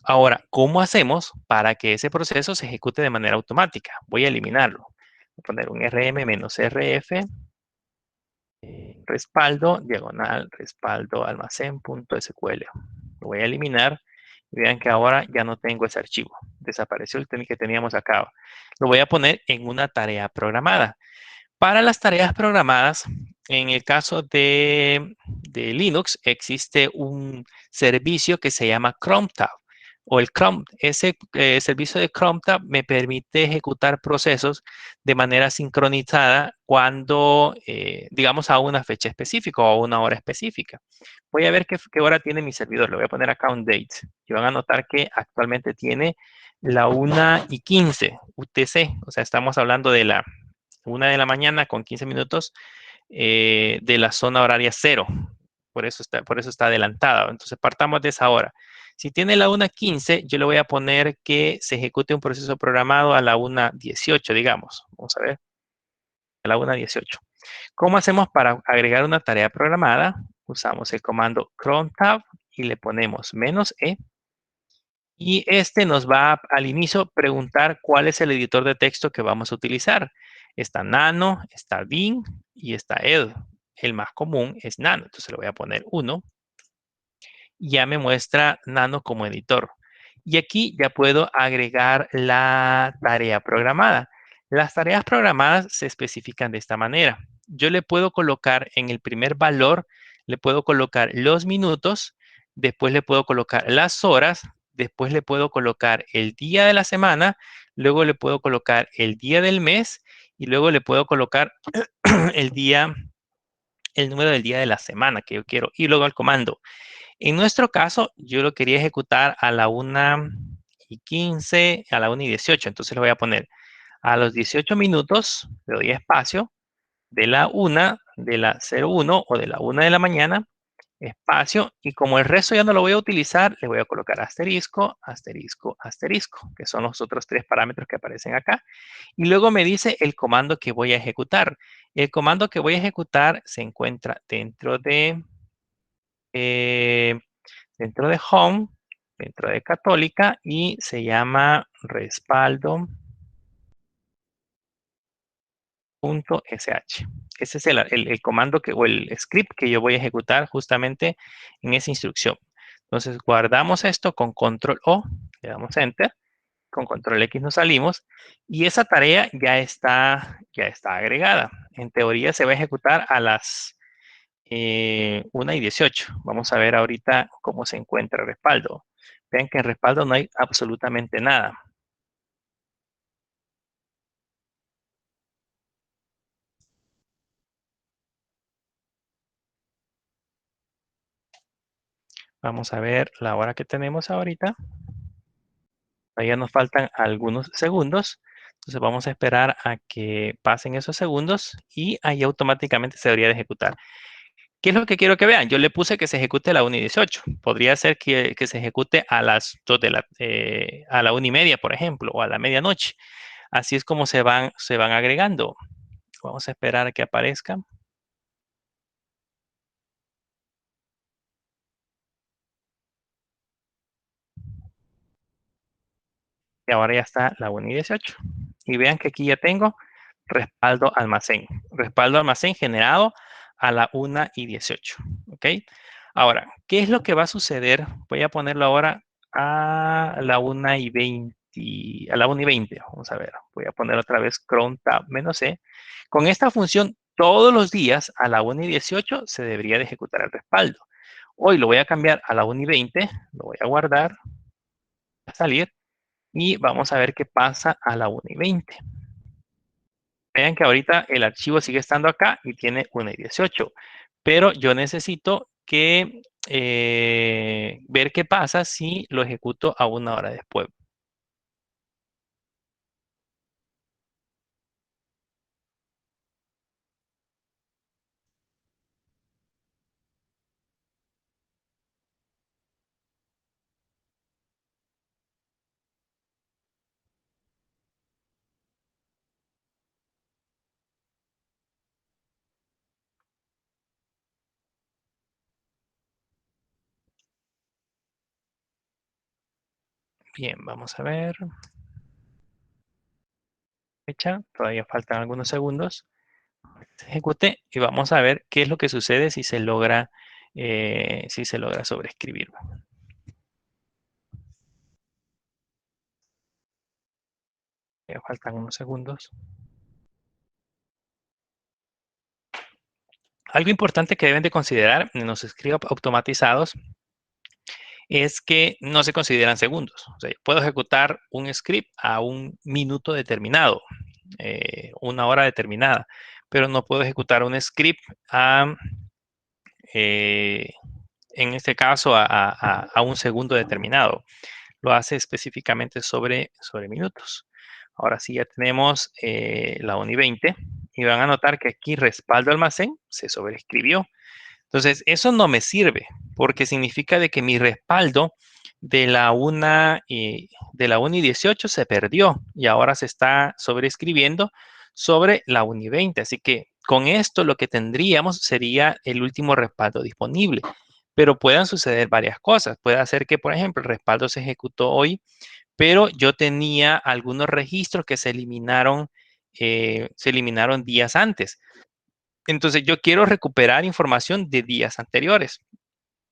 Ahora, ¿cómo hacemos para que ese proceso se ejecute de manera automática? Voy a eliminarlo. Voy a poner un rm-rf, respaldo, diagonal, respaldo, almacén.sql. Lo voy a eliminar. Vean que ahora ya no tengo ese archivo. Desapareció el que teníamos acá. Lo voy a poner en una tarea programada. Para las tareas programadas, en el caso de Linux, existe un servicio que se llama Chrome Tab o el Chrome. Ese servicio de Chrome Tab me permite ejecutar procesos de manera sincronizada cuando, digamos, a una fecha específica o a una hora específica. Voy a ver qué hora tiene mi servidor. Le voy a poner acá un date. Y van a notar que actualmente tiene la 1:15 UTC. O sea, estamos hablando de la 1 de la mañana con 15 minutos de la zona horaria cero. Por eso está adelantada. Entonces, partamos de esa hora. Si tiene la 1:15, yo le voy a poner que se ejecute un proceso programado a la 1:18, digamos. Vamos a ver, a la 1:18. ¿Cómo hacemos para agregar una tarea programada? Usamos el comando cron tab y le ponemos "-e". Y este nos va al inicio preguntar cuál es el editor de texto que vamos a utilizar. Está Nano, está Bing y está Edge. El más común es Nano, entonces le voy a poner 1. Ya me muestra Nano como editor. Y aquí ya puedo agregar la tarea programada. Las tareas programadas se especifican de esta manera. Yo le puedo colocar en el primer valor, le puedo colocar los minutos, después le puedo colocar las horas, después le puedo colocar el día de la semana, luego le puedo colocar el día del mes y luego le puedo colocar el día, el número del día de la semana que yo quiero y luego el comando. En nuestro caso, yo lo quería ejecutar a la 1:15, a la 1:18. Entonces le voy a poner a los 18 minutos, le doy espacio, de la 1, de la 01 o de la 1 de la mañana, espacio. Y como el resto ya no lo voy a utilizar, le voy a colocar asterisco, asterisco, asterisco, que son los otros 3 parámetros que aparecen acá. Y luego me dice el comando que voy a ejecutar. El comando que voy a ejecutar se encuentra eh, dentro de Home, dentro de Católica y se llama respaldo.sh. Ese es el comando o el script que yo voy a ejecutar justamente en esa instrucción. Entonces guardamos esto con control O, le damos enter, con control X nos salimos y esa tarea ya está agregada. En teoría se va a ejecutar a las 1:18. Vamos a ver ahorita cómo se encuentra el respaldo. Vean que en respaldo no hay absolutamente nada. Vamos a ver la hora que tenemos ahorita. Todavía nos faltan algunos segundos. Entonces vamos a esperar a que pasen esos segundos y ahí automáticamente se debería de ejecutar. ¿Qué es lo que quiero que vean? Yo le puse que se ejecute a la 1:18. Podría ser que se ejecute a las 2 a la 1:30, por ejemplo, o a la medianoche. Así es como se van agregando. Vamos a esperar a que aparezca. Y ahora ya está la 1:18. Y vean que aquí ya tengo respaldo almacén. Respaldo almacén generado a la 1:18. ¿Ok? Ahora, ¿qué es lo que va a suceder? Voy a ponerlo ahora a la 1:20. A la 1:20. Vamos a ver. Voy a poner otra vez cron tab "-e". Con esta función, todos los días a la 1:18 se debería de ejecutar el respaldo. Hoy lo voy a cambiar a la 1:20. Lo voy a guardar. A salir. Y vamos a ver qué pasa a la 1:20. Vean que ahorita el archivo sigue estando acá y tiene 1:18. Pero yo necesito ver qué pasa si lo ejecuto a 1 hora después. Bien, vamos a ver. fecha, todavía faltan algunos segundos. Se ejecute y vamos a ver qué es lo que sucede si se logra sobreescribir. Ya faltan unos segundos. Algo importante que deben de considerar en los scripts automatizados es que no se consideran segundos. O sea, yo puedo ejecutar un script a un minuto determinado, una hora determinada, pero no puedo ejecutar un script a, eh, en este caso, a un segundo determinado. Lo hace específicamente sobre minutos. Ahora sí ya tenemos la UNI 20 y van a notar que aquí respaldo almacén se sobreescribió. Entonces, eso no me sirve porque significa de que mi respaldo de la UNI 18 se perdió y ahora se está sobreescribiendo sobre la UNI 20. Así que con esto lo que tendríamos sería el último respaldo disponible. Pero pueden suceder varias cosas. Puede ser que, por ejemplo, el respaldo se ejecutó hoy, pero yo tenía algunos registros que se eliminaron días antes. Entonces, yo quiero recuperar información de días anteriores.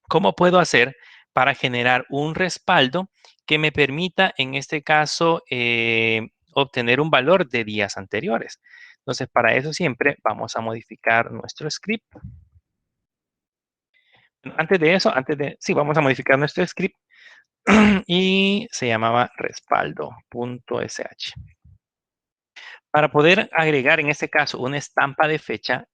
¿Cómo puedo hacer para generar un respaldo que me permita, en este caso, obtener un valor de días anteriores? Entonces, para eso siempre vamos a modificar nuestro script. Sí, vamos a modificar nuestro script y se llamaba respaldo.sh. Para poder agregar, en este caso, una estampa de fecha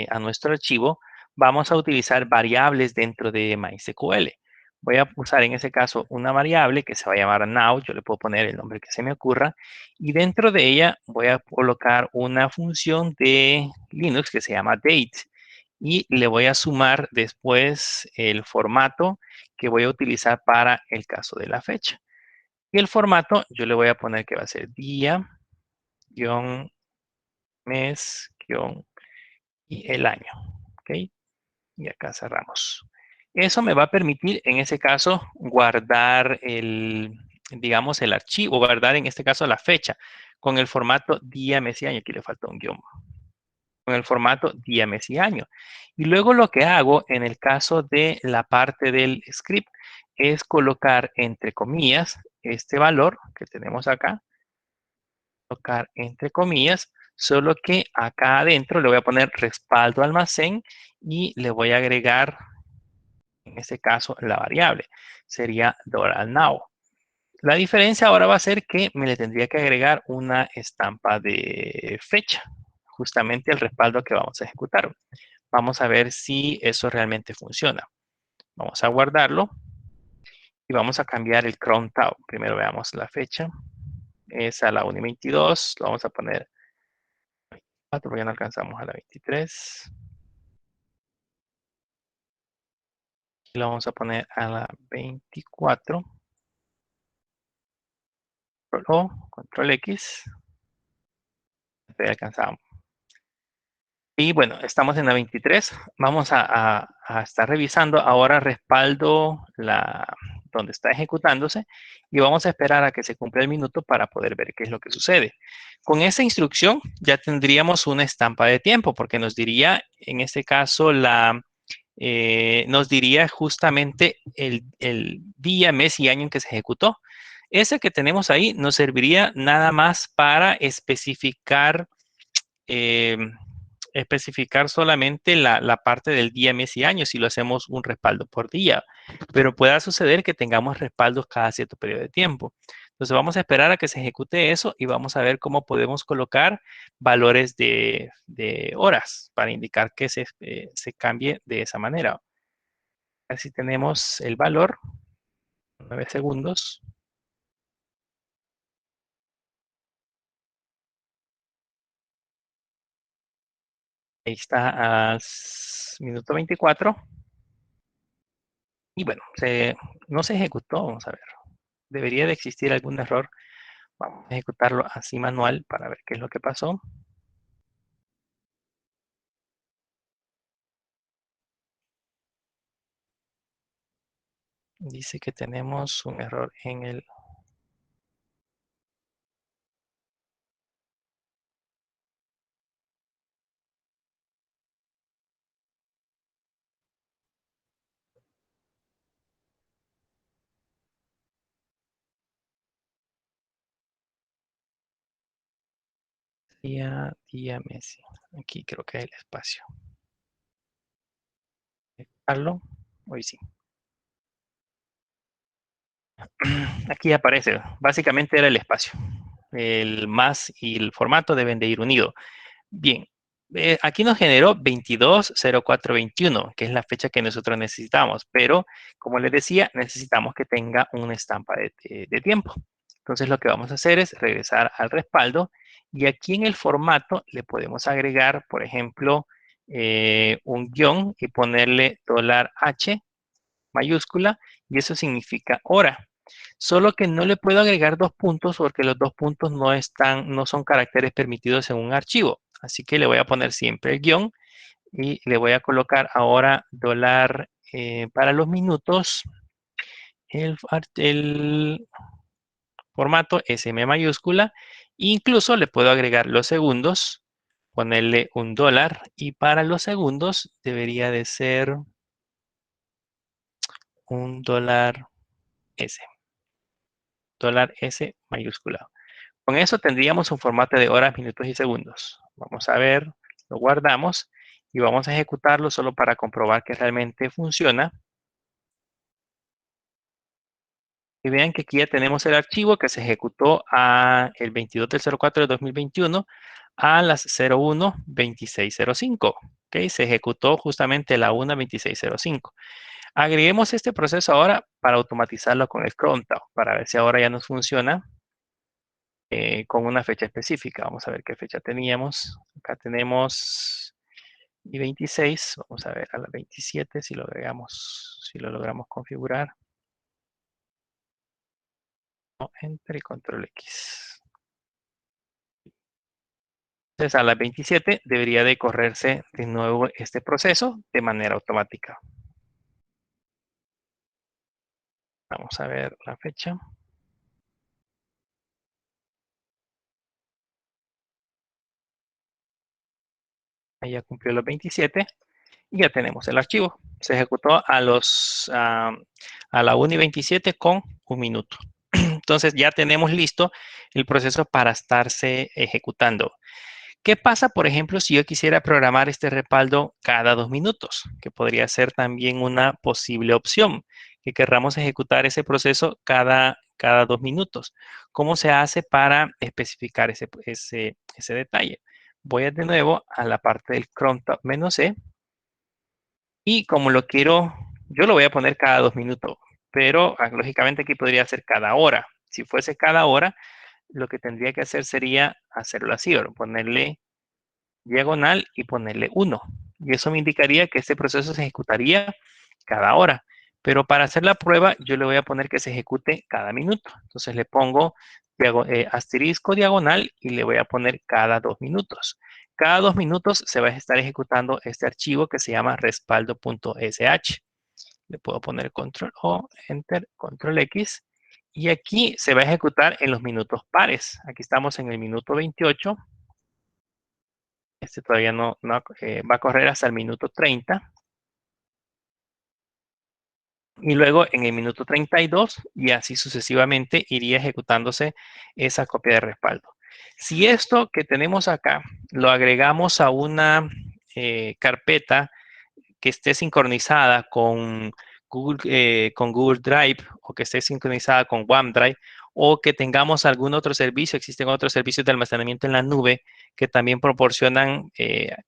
a nuestro archivo, vamos a utilizar variables dentro de MySQL. Voy a usar en ese caso una variable que se va a llamar now, yo le puedo poner el nombre que se me ocurra, y dentro de ella voy a colocar una función de Linux que se llama date, y le voy a sumar después el formato que voy a utilizar para el caso de la fecha. Y el formato yo le voy a poner que va a ser día, guión, mes, guión y el año. ¿Ok? Y acá cerramos. Eso me va a permitir, en ese caso, guardar digamos, el archivo, guardar en este caso la fecha con el formato día, mes y año. Aquí le falta un guión. Con el formato día, mes y año. Y luego lo que hago en el caso de la parte del script es colocar entre comillas este valor que tenemos acá, colocar entre comillas, solo que acá adentro le voy a poner respaldo almacén y le voy a agregar, en este caso, la variable. Sería $now. La diferencia ahora va a ser que me le tendría que agregar una estampa de fecha, justamente el respaldo que vamos a ejecutar. Vamos a ver si eso realmente funciona. Vamos a guardarlo y vamos a cambiar el cron tau. Primero veamos la fecha. Es a la 1:22. Lo vamos a poner 4 porque ya no alcanzamos a la 23. Y lo vamos a poner a la 24. Control O, Control X. Ya alcanzamos. Y bueno, estamos en la 23. Vamos a estar revisando ahora respaldo donde está ejecutándose y vamos a esperar a que se cumpla el minuto para poder ver qué es lo que sucede. Con esa instrucción ya tendríamos una estampa de tiempo porque nos diría, en este caso, nos diría justamente el día, mes y año en que se ejecutó. Ese que tenemos ahí nos serviría nada más para eh, especificar solamente la parte del día, mes y año si lo hacemos un respaldo por día. Pero pueda suceder que tengamos respaldos cada cierto periodo de tiempo. Entonces vamos a esperar a que se ejecute eso y vamos a ver cómo podemos colocar valores de horas para indicar que se cambie de esa manera. Así tenemos el valor, 9 segundos. Ahí está al minuto 24. Y bueno, no se ejecutó. Vamos a ver. Debería de existir algún error. Vamos a ejecutarlo así manual para ver qué es lo que pasó. Dice que tenemos un error en el Día Messi. Aquí creo que hay el espacio. Carlos, hoy sí. Aquí aparece, básicamente era el espacio. El más y el formato deben de ir unidos. Bien, aquí nos generó 220421, que es la fecha que nosotros necesitamos, pero como les decía, necesitamos que tenga una estampa de tiempo. Entonces lo que vamos a hacer es regresar al respaldo y aquí en el formato le podemos agregar, por ejemplo, un guión y ponerle $H mayúscula y eso significa hora. Solo que no le puedo agregar dos puntos porque los dos puntos no son caracteres permitidos en un archivo. Así que le voy a poner siempre el guión y le voy a colocar ahora para los minutos el formato SM mayúscula. Incluso le puedo agregar los segundos, ponerle un dólar y para los segundos debería de ser un $S. $S mayúscula. Con eso tendríamos un formato de horas, minutos y segundos. Vamos a ver, lo guardamos y vamos a ejecutarlo solo para comprobar que realmente funciona. Y vean que aquí ya tenemos el archivo que se ejecutó el 22 del 04 de 2021 a las 01:26:05. ¿Ok? Se ejecutó justamente la 1:26:05. Agreguemos este proceso ahora para automatizarlo con el Crontal, para ver si ahora ya nos funciona con una fecha específica. Vamos a ver qué fecha teníamos. Acá tenemos y 26. Vamos a ver a la 27 si lo agregamos, si lo logramos configurar. No, Enter y Control X. Entonces a las 27 debería de correrse de nuevo este proceso de manera automática. Vamos a ver la fecha. Ahí ya cumplió los 27 y ya tenemos el archivo. Se ejecutó a la 1:27 con un minuto. Entonces ya tenemos listo el proceso para estarse ejecutando. ¿Qué pasa, por ejemplo, si yo quisiera programar este respaldo cada 2 minutos? Que podría ser también una posible opción, que querramos ejecutar ese proceso cada 2 minutos. ¿Cómo se hace para especificar ese detalle? Voy de nuevo a la parte del Chrome Tab -C y como lo quiero, yo lo voy a poner cada 2 minutos, pero lógicamente aquí podría ser cada hora. Si fuese cada hora, lo que tendría que hacer sería hacerlo así, ponerle diagonal y ponerle 1. Y eso me indicaría que este proceso se ejecutaría cada hora. Pero para hacer la prueba, yo le voy a poner que se ejecute cada minuto. Entonces le pongo asterisco diagonal y le voy a poner cada 2 minutos. Cada 2 minutos se va a estar ejecutando este archivo que se llama respaldo.sh. Le puedo poner control O, enter, control X. Y aquí se va a ejecutar en los minutos pares. Aquí estamos en el minuto 28. Este todavía no va a correr hasta el minuto 30. Y luego en el minuto 32 y así sucesivamente iría ejecutándose esa copia de respaldo. Si esto que tenemos acá lo agregamos a una carpeta que esté sincronizada con Google Drive o que esté sincronizada con OneDrive o que tengamos algún otro servicio, existen otros servicios de almacenamiento en la nube que también proporcionan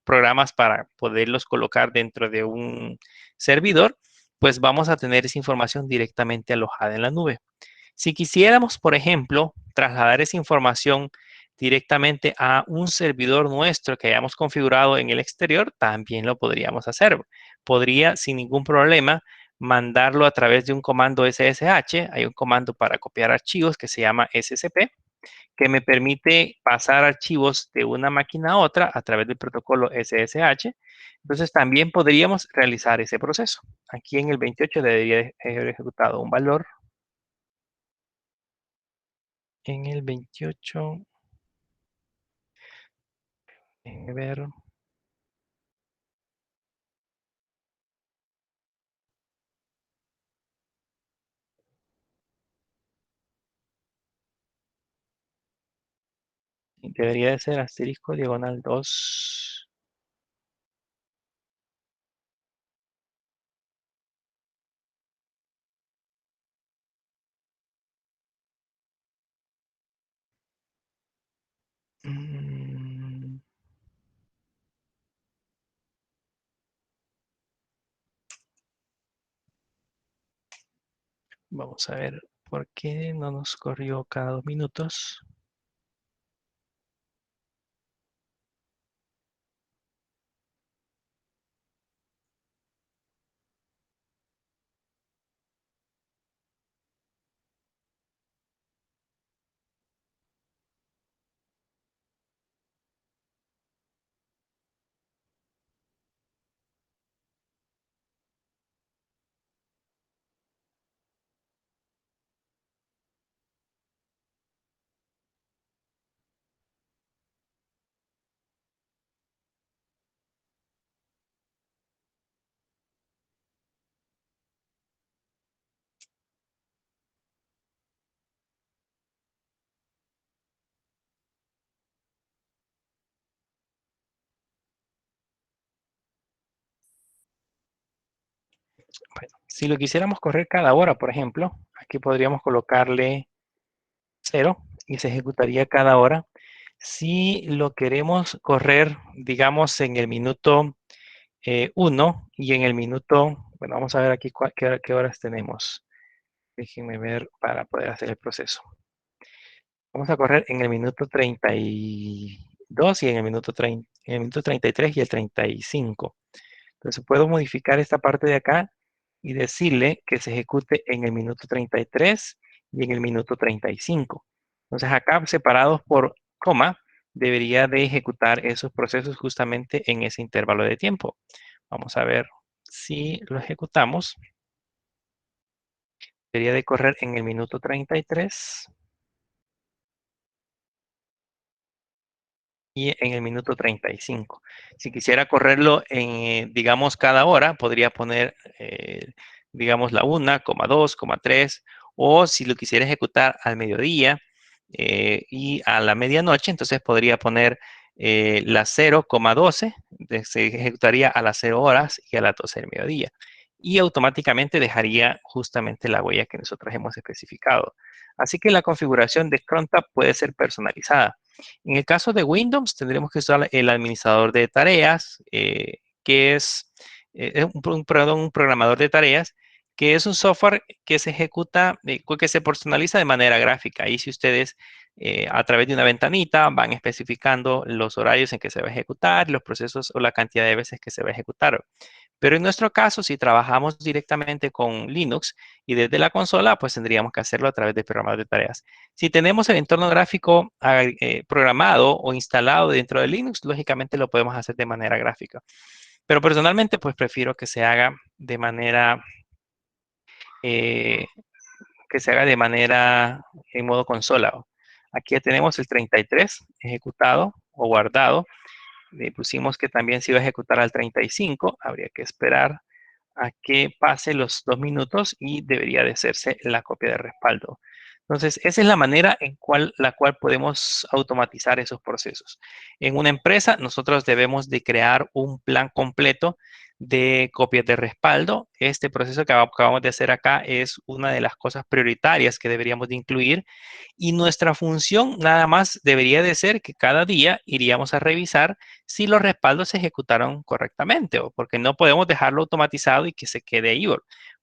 programas para poderlos colocar dentro de un servidor, pues vamos a tener esa información directamente alojada en la nube. Si quisiéramos, por ejemplo, trasladar esa información directamente a un servidor nuestro que hayamos configurado en el exterior, también lo podríamos hacer. Podría, sin ningún problema, mandarlo a través de un comando SSH. Hay un comando para copiar archivos que se llama SCP, que me permite pasar archivos de una máquina a otra a través del protocolo SSH. Entonces, también podríamos realizar ese proceso. Aquí en el 28 debería haber ejecutado un valor. En el 28, ver, debería de ser asterisco diagonal 2. Mm, Vamos a ver por qué no nos corrió cada 2 minutos. Bueno, si lo quisiéramos correr cada hora, por ejemplo, aquí podríamos colocarle 0 y se ejecutaría cada hora. Si lo queremos correr, digamos, en el minuto 1 y en el minuto, bueno, vamos a ver aquí qué horas tenemos. Déjenme ver para poder hacer el proceso. Vamos a correr en el minuto 32 y en el minuto 30, en el minuto 33 y el 35. Entonces puedo modificar esta parte de acá y decirle que se ejecute en el minuto 33 y en el minuto 35. Entonces acá separados por coma, debería de ejecutar esos procesos justamente en ese intervalo de tiempo. Vamos a ver si lo ejecutamos. Debería de correr en el minuto 33 y en el minuto 35. Si quisiera correrlo en, digamos, cada hora, podría poner, digamos, la 1,2,3, o si lo quisiera ejecutar al mediodía y a la medianoche, entonces podría poner la 0,12, se ejecutaría a las 0 horas y a las 12 del mediodía. Y automáticamente dejaría justamente la huella que nosotros hemos especificado. Así que la configuración de crontab puede ser personalizada. En el caso de Windows, tendremos que usar el administrador de tareas, que es un programador de tareas, que es un software que se ejecuta, que se personaliza de manera gráfica. Y si ustedes a través de una ventanita van especificando los horarios en que se va a ejecutar, los procesos o la cantidad de veces que se va a ejecutar. Pero en nuestro caso, si trabajamos directamente con Linux y desde la consola, pues tendríamos que hacerlo a través de programador de tareas. Si tenemos el entorno gráfico programado o instalado dentro de Linux, lógicamente lo podemos hacer de manera gráfica. Pero personalmente, pues prefiero que se haga de manera, eh, en modo consola. Aquí ya tenemos el 33 ejecutado o guardado. Le pusimos que también se iba a ejecutar al 35. Habría que esperar a que pase los 2 minutos y debería de hacerse la copia de respaldo. Entonces, esa es la manera en la cual podemos automatizar esos procesos. En una empresa, nosotros debemos de crear un plan completo de copias de respaldo. Este proceso que acabamos de hacer acá es una de las cosas prioritarias que deberíamos de incluir, y nuestra función nada más debería de ser que cada día iríamos a revisar si los respaldos se ejecutaron correctamente, o porque no podemos dejarlo automatizado y que se quede ahí.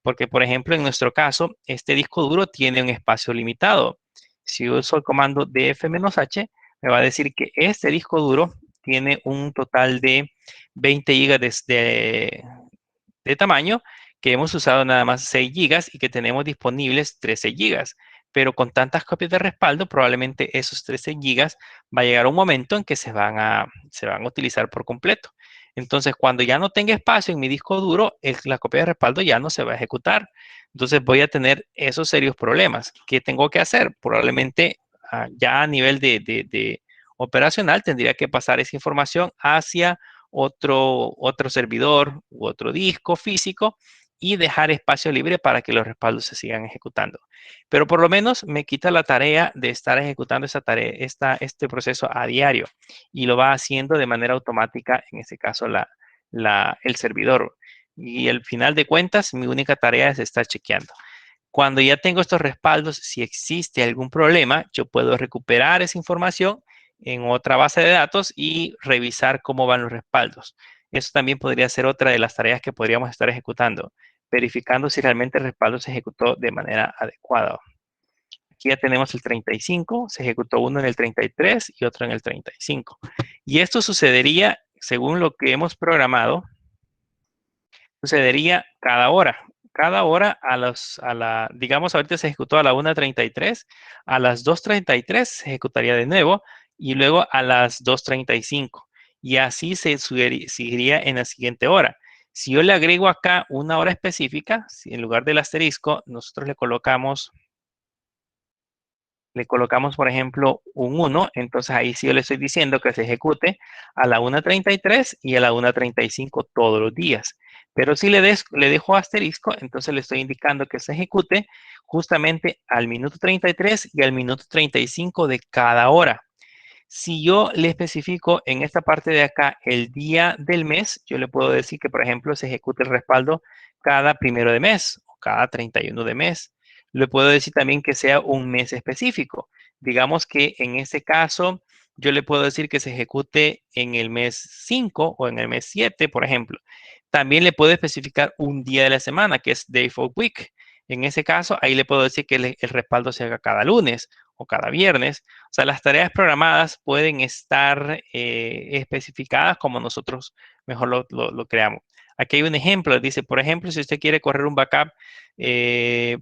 Porque, por ejemplo, en nuestro caso, este disco duro tiene un espacio limitado. Si uso el comando df-h, me va a decir que este disco duro tiene un total de 20 GB de tamaño, que hemos usado nada más 6 gigas y que tenemos disponibles 13 gigas. Pero con tantas copias de respaldo, probablemente esos 13 gigas va a llegar un momento en que se van a utilizar por completo. Entonces, cuando ya no tenga espacio en mi disco duro, la copia de respaldo ya no se va a ejecutar. Entonces, voy a tener esos serios problemas. ¿Qué tengo que hacer? Probablemente ya a nivel de operacional tendría que pasar esa información hacia otro servidor u otro disco físico y dejar espacio libre para que los respaldos se sigan ejecutando. Pero por lo menos me quita la tarea de estar ejecutando esa tarea, este proceso a diario y lo va haciendo de manera automática, en este caso el servidor. Y al final de cuentas, mi única tarea es estar chequeando. Cuando ya tengo estos respaldos, si existe algún problema, yo puedo recuperar esa información en otra base de datos y revisar cómo van los respaldos. Eso también podría ser otra de las tareas que podríamos estar ejecutando, verificando si realmente el respaldo se ejecutó de manera adecuada. Aquí ya tenemos el 35, se ejecutó uno en el 33 y otro en el 35. Y esto sucedería, según lo que hemos programado, sucedería cada hora. Cada hora digamos, ahorita se ejecutó a la 1:33, a las 2:33 se ejecutaría de nuevo y luego a las 2:35. Y así se seguiría en la siguiente hora. Si yo le agrego acá una hora específica, si en lugar del asterisco, nosotros le colocamos, por ejemplo, un 1, entonces ahí sí yo le estoy diciendo que se ejecute a la 1:33 y a la 1:35 todos los días. Pero si le dejo asterisco, entonces le estoy indicando que se ejecute justamente al minuto 33 y al minuto 35 de cada hora. Si yo le especifico en esta parte de acá el día del mes, yo le puedo decir que, por ejemplo, se ejecute el respaldo cada 1 de mes o cada 31 de mes. Le puedo decir también que sea un mes específico. Digamos que en este caso, yo le puedo decir que se ejecute en el mes 5 o en el mes 7, por ejemplo. También le puedo especificar un día de la semana, que es day for week. En ese caso, ahí le puedo decir que el respaldo se haga cada lunes o cada viernes. O sea, las tareas programadas pueden estar especificadas como nosotros mejor lo creamos. Aquí hay un ejemplo, dice, por ejemplo, si usted quiere correr un backup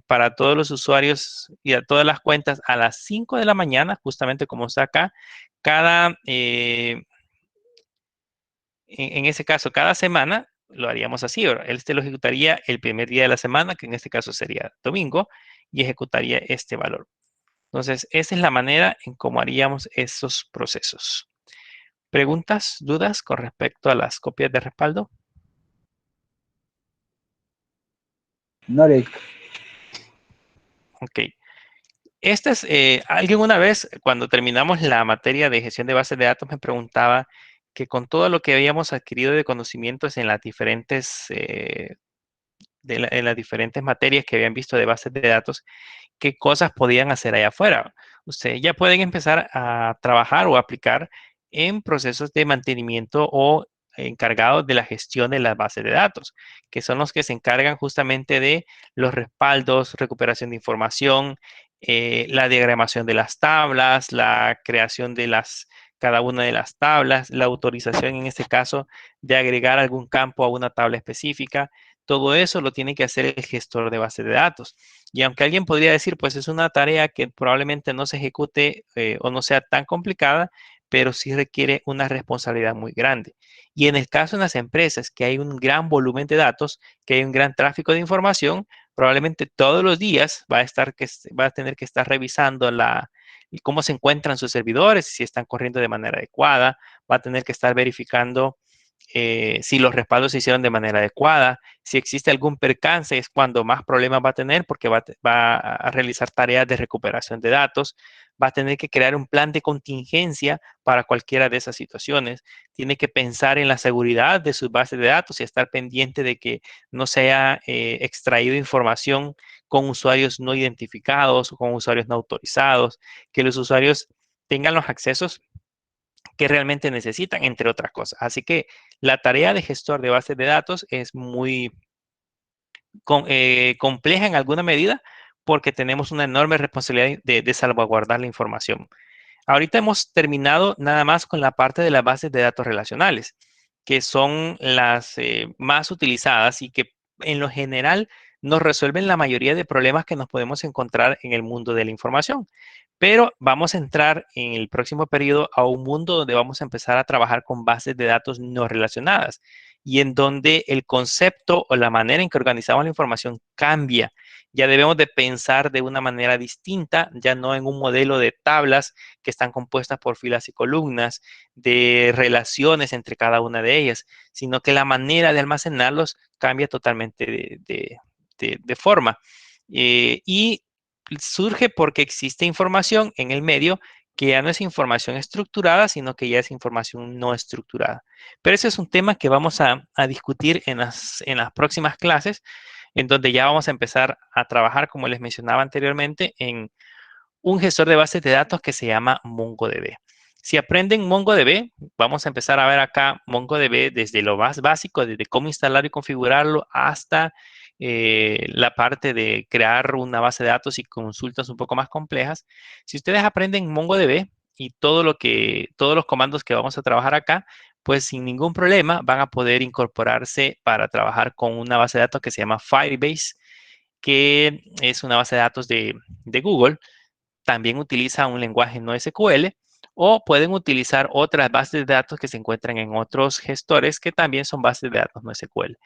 para todos los usuarios y a todas las cuentas a las 5 de la mañana, justamente como está acá, en ese caso, cada semana lo haríamos así. Él lo ejecutaría el primer día de la semana, que en este caso sería domingo, y ejecutaría este valor. Entonces, esa es la manera en cómo haríamos esos procesos. ¿Preguntas, dudas con respecto a las copias de respaldo?
Noted.
Ok. Alguien una vez, cuando terminamos la materia de gestión de bases de datos, me preguntaba que con todo lo que habíamos adquirido de conocimientos en las diferentes, en las diferentes materias que habían visto de bases de datos, qué cosas podían hacer allá afuera. Ustedes ya pueden empezar a trabajar o aplicar en procesos de mantenimiento o encargados de la gestión de las bases de datos, que son los que se encargan justamente de los respaldos, recuperación de información, la diagramación de las tablas, la creación de cada una de las tablas, la autorización en este caso de agregar algún campo a una tabla específica. Todo eso lo tiene que hacer el gestor de base de datos. Y aunque alguien podría decir, pues es una tarea que probablemente no se ejecute o no sea tan complicada, pero sí requiere una responsabilidad muy grande. Y en el caso de las empresas, que hay un gran volumen de datos, que hay un gran tráfico de información, probablemente todos los días va a tener que estar revisando cómo se encuentran sus servidores, si están corriendo de manera adecuada, va a tener que estar verificando si los respaldos se hicieron de manera adecuada, si existe algún percance es cuando más problemas va a tener porque va a realizar tareas de recuperación de datos, va a tener que crear un plan de contingencia para cualquiera de esas situaciones, tiene que pensar en la seguridad de sus bases de datos y estar pendiente de que no se haya extraído información con usuarios no identificados o con usuarios no autorizados, que los usuarios tengan los accesos que realmente necesitan, entre otras cosas. Así que la tarea de gestor de bases de datos es muy compleja en alguna medida porque tenemos una enorme responsabilidad de salvaguardar la información. Ahorita hemos terminado nada más con la parte de las bases de datos relacionales, que son las más utilizadas y que en lo general nos resuelven la mayoría de problemas que nos podemos encontrar en el mundo de la información. Pero vamos a entrar en el próximo periodo a un mundo donde vamos a empezar a trabajar con bases de datos no relacionadas y en donde el concepto o la manera en que organizamos la información cambia Ya debemos de pensar de una manera distinta, ya no en un modelo de tablas que están compuestas por filas y columnas, de relaciones entre cada una de ellas, sino que la manera de almacenarlos cambia totalmente de forma. Y surge porque existe información en el medio que ya no es información estructurada, sino que ya es información no estructurada. Pero ese es un tema que vamos a discutir en las próximas clases, en donde ya vamos a empezar a trabajar, como les mencionaba anteriormente, en un gestor de bases de datos que se llama MongoDB. Si aprenden MongoDB, vamos a empezar a ver acá MongoDB desde lo más básico, desde cómo instalarlo y configurarlo, hasta la parte de crear una base de datos y consultas un poco más complejas. Si ustedes aprenden MongoDB y todos los comandos que vamos a trabajar acá, pues sin ningún problema van a poder incorporarse para trabajar con una base de datos que se llama Firebase, que es una base de datos de Google. También utiliza un lenguaje no SQL, o pueden utilizar otras bases de datos que se encuentran en otros gestores que también son bases de datos no SQL.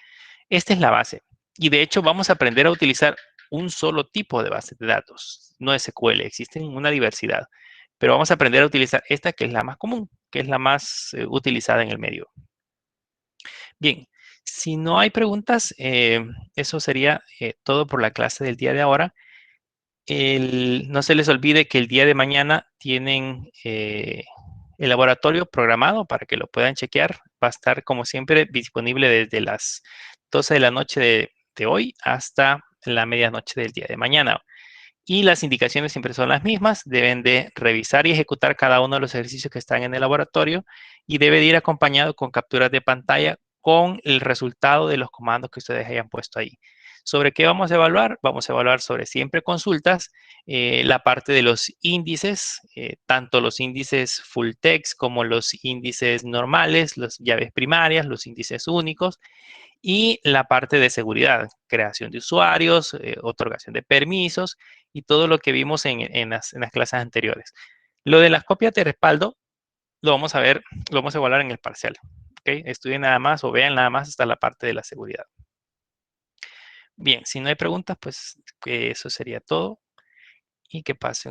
Esta es la base. Y de hecho vamos a aprender a utilizar un solo tipo de base de datos, no SQL. Existen una diversidad, pero vamos a aprender a utilizar esta, que es la más común, que es la más utilizada en el medio. Bien, si no hay preguntas, eso sería todo por la clase del día de ahora. No se les olvide que el día de mañana tienen el laboratorio programado para que lo puedan chequear. Va a estar, como siempre, disponible desde las 12 de la noche de hoy hasta la medianoche del día de mañana. Y las indicaciones siempre son las mismas. Deben de revisar y ejecutar cada uno de los ejercicios que están en el laboratorio, y debe de ir acompañado con capturas de pantalla con el resultado de los comandos que ustedes hayan puesto ahí. ¿Sobre qué vamos a evaluar? Vamos a evaluar sobre siempre consultas, la parte de los índices, tanto los índices full text como los índices normales, las llaves primarias, los índices únicos, y la parte de seguridad, creación de usuarios, otorgación de permisos y todo lo que vimos en las clases anteriores. Lo de las copias de respaldo lo vamos a ver, lo vamos a evaluar en el parcial. ¿Okay? Estudien nada más o vean nada más hasta la parte de la seguridad. Bien, si no hay preguntas, pues que eso sería todo, y que pasen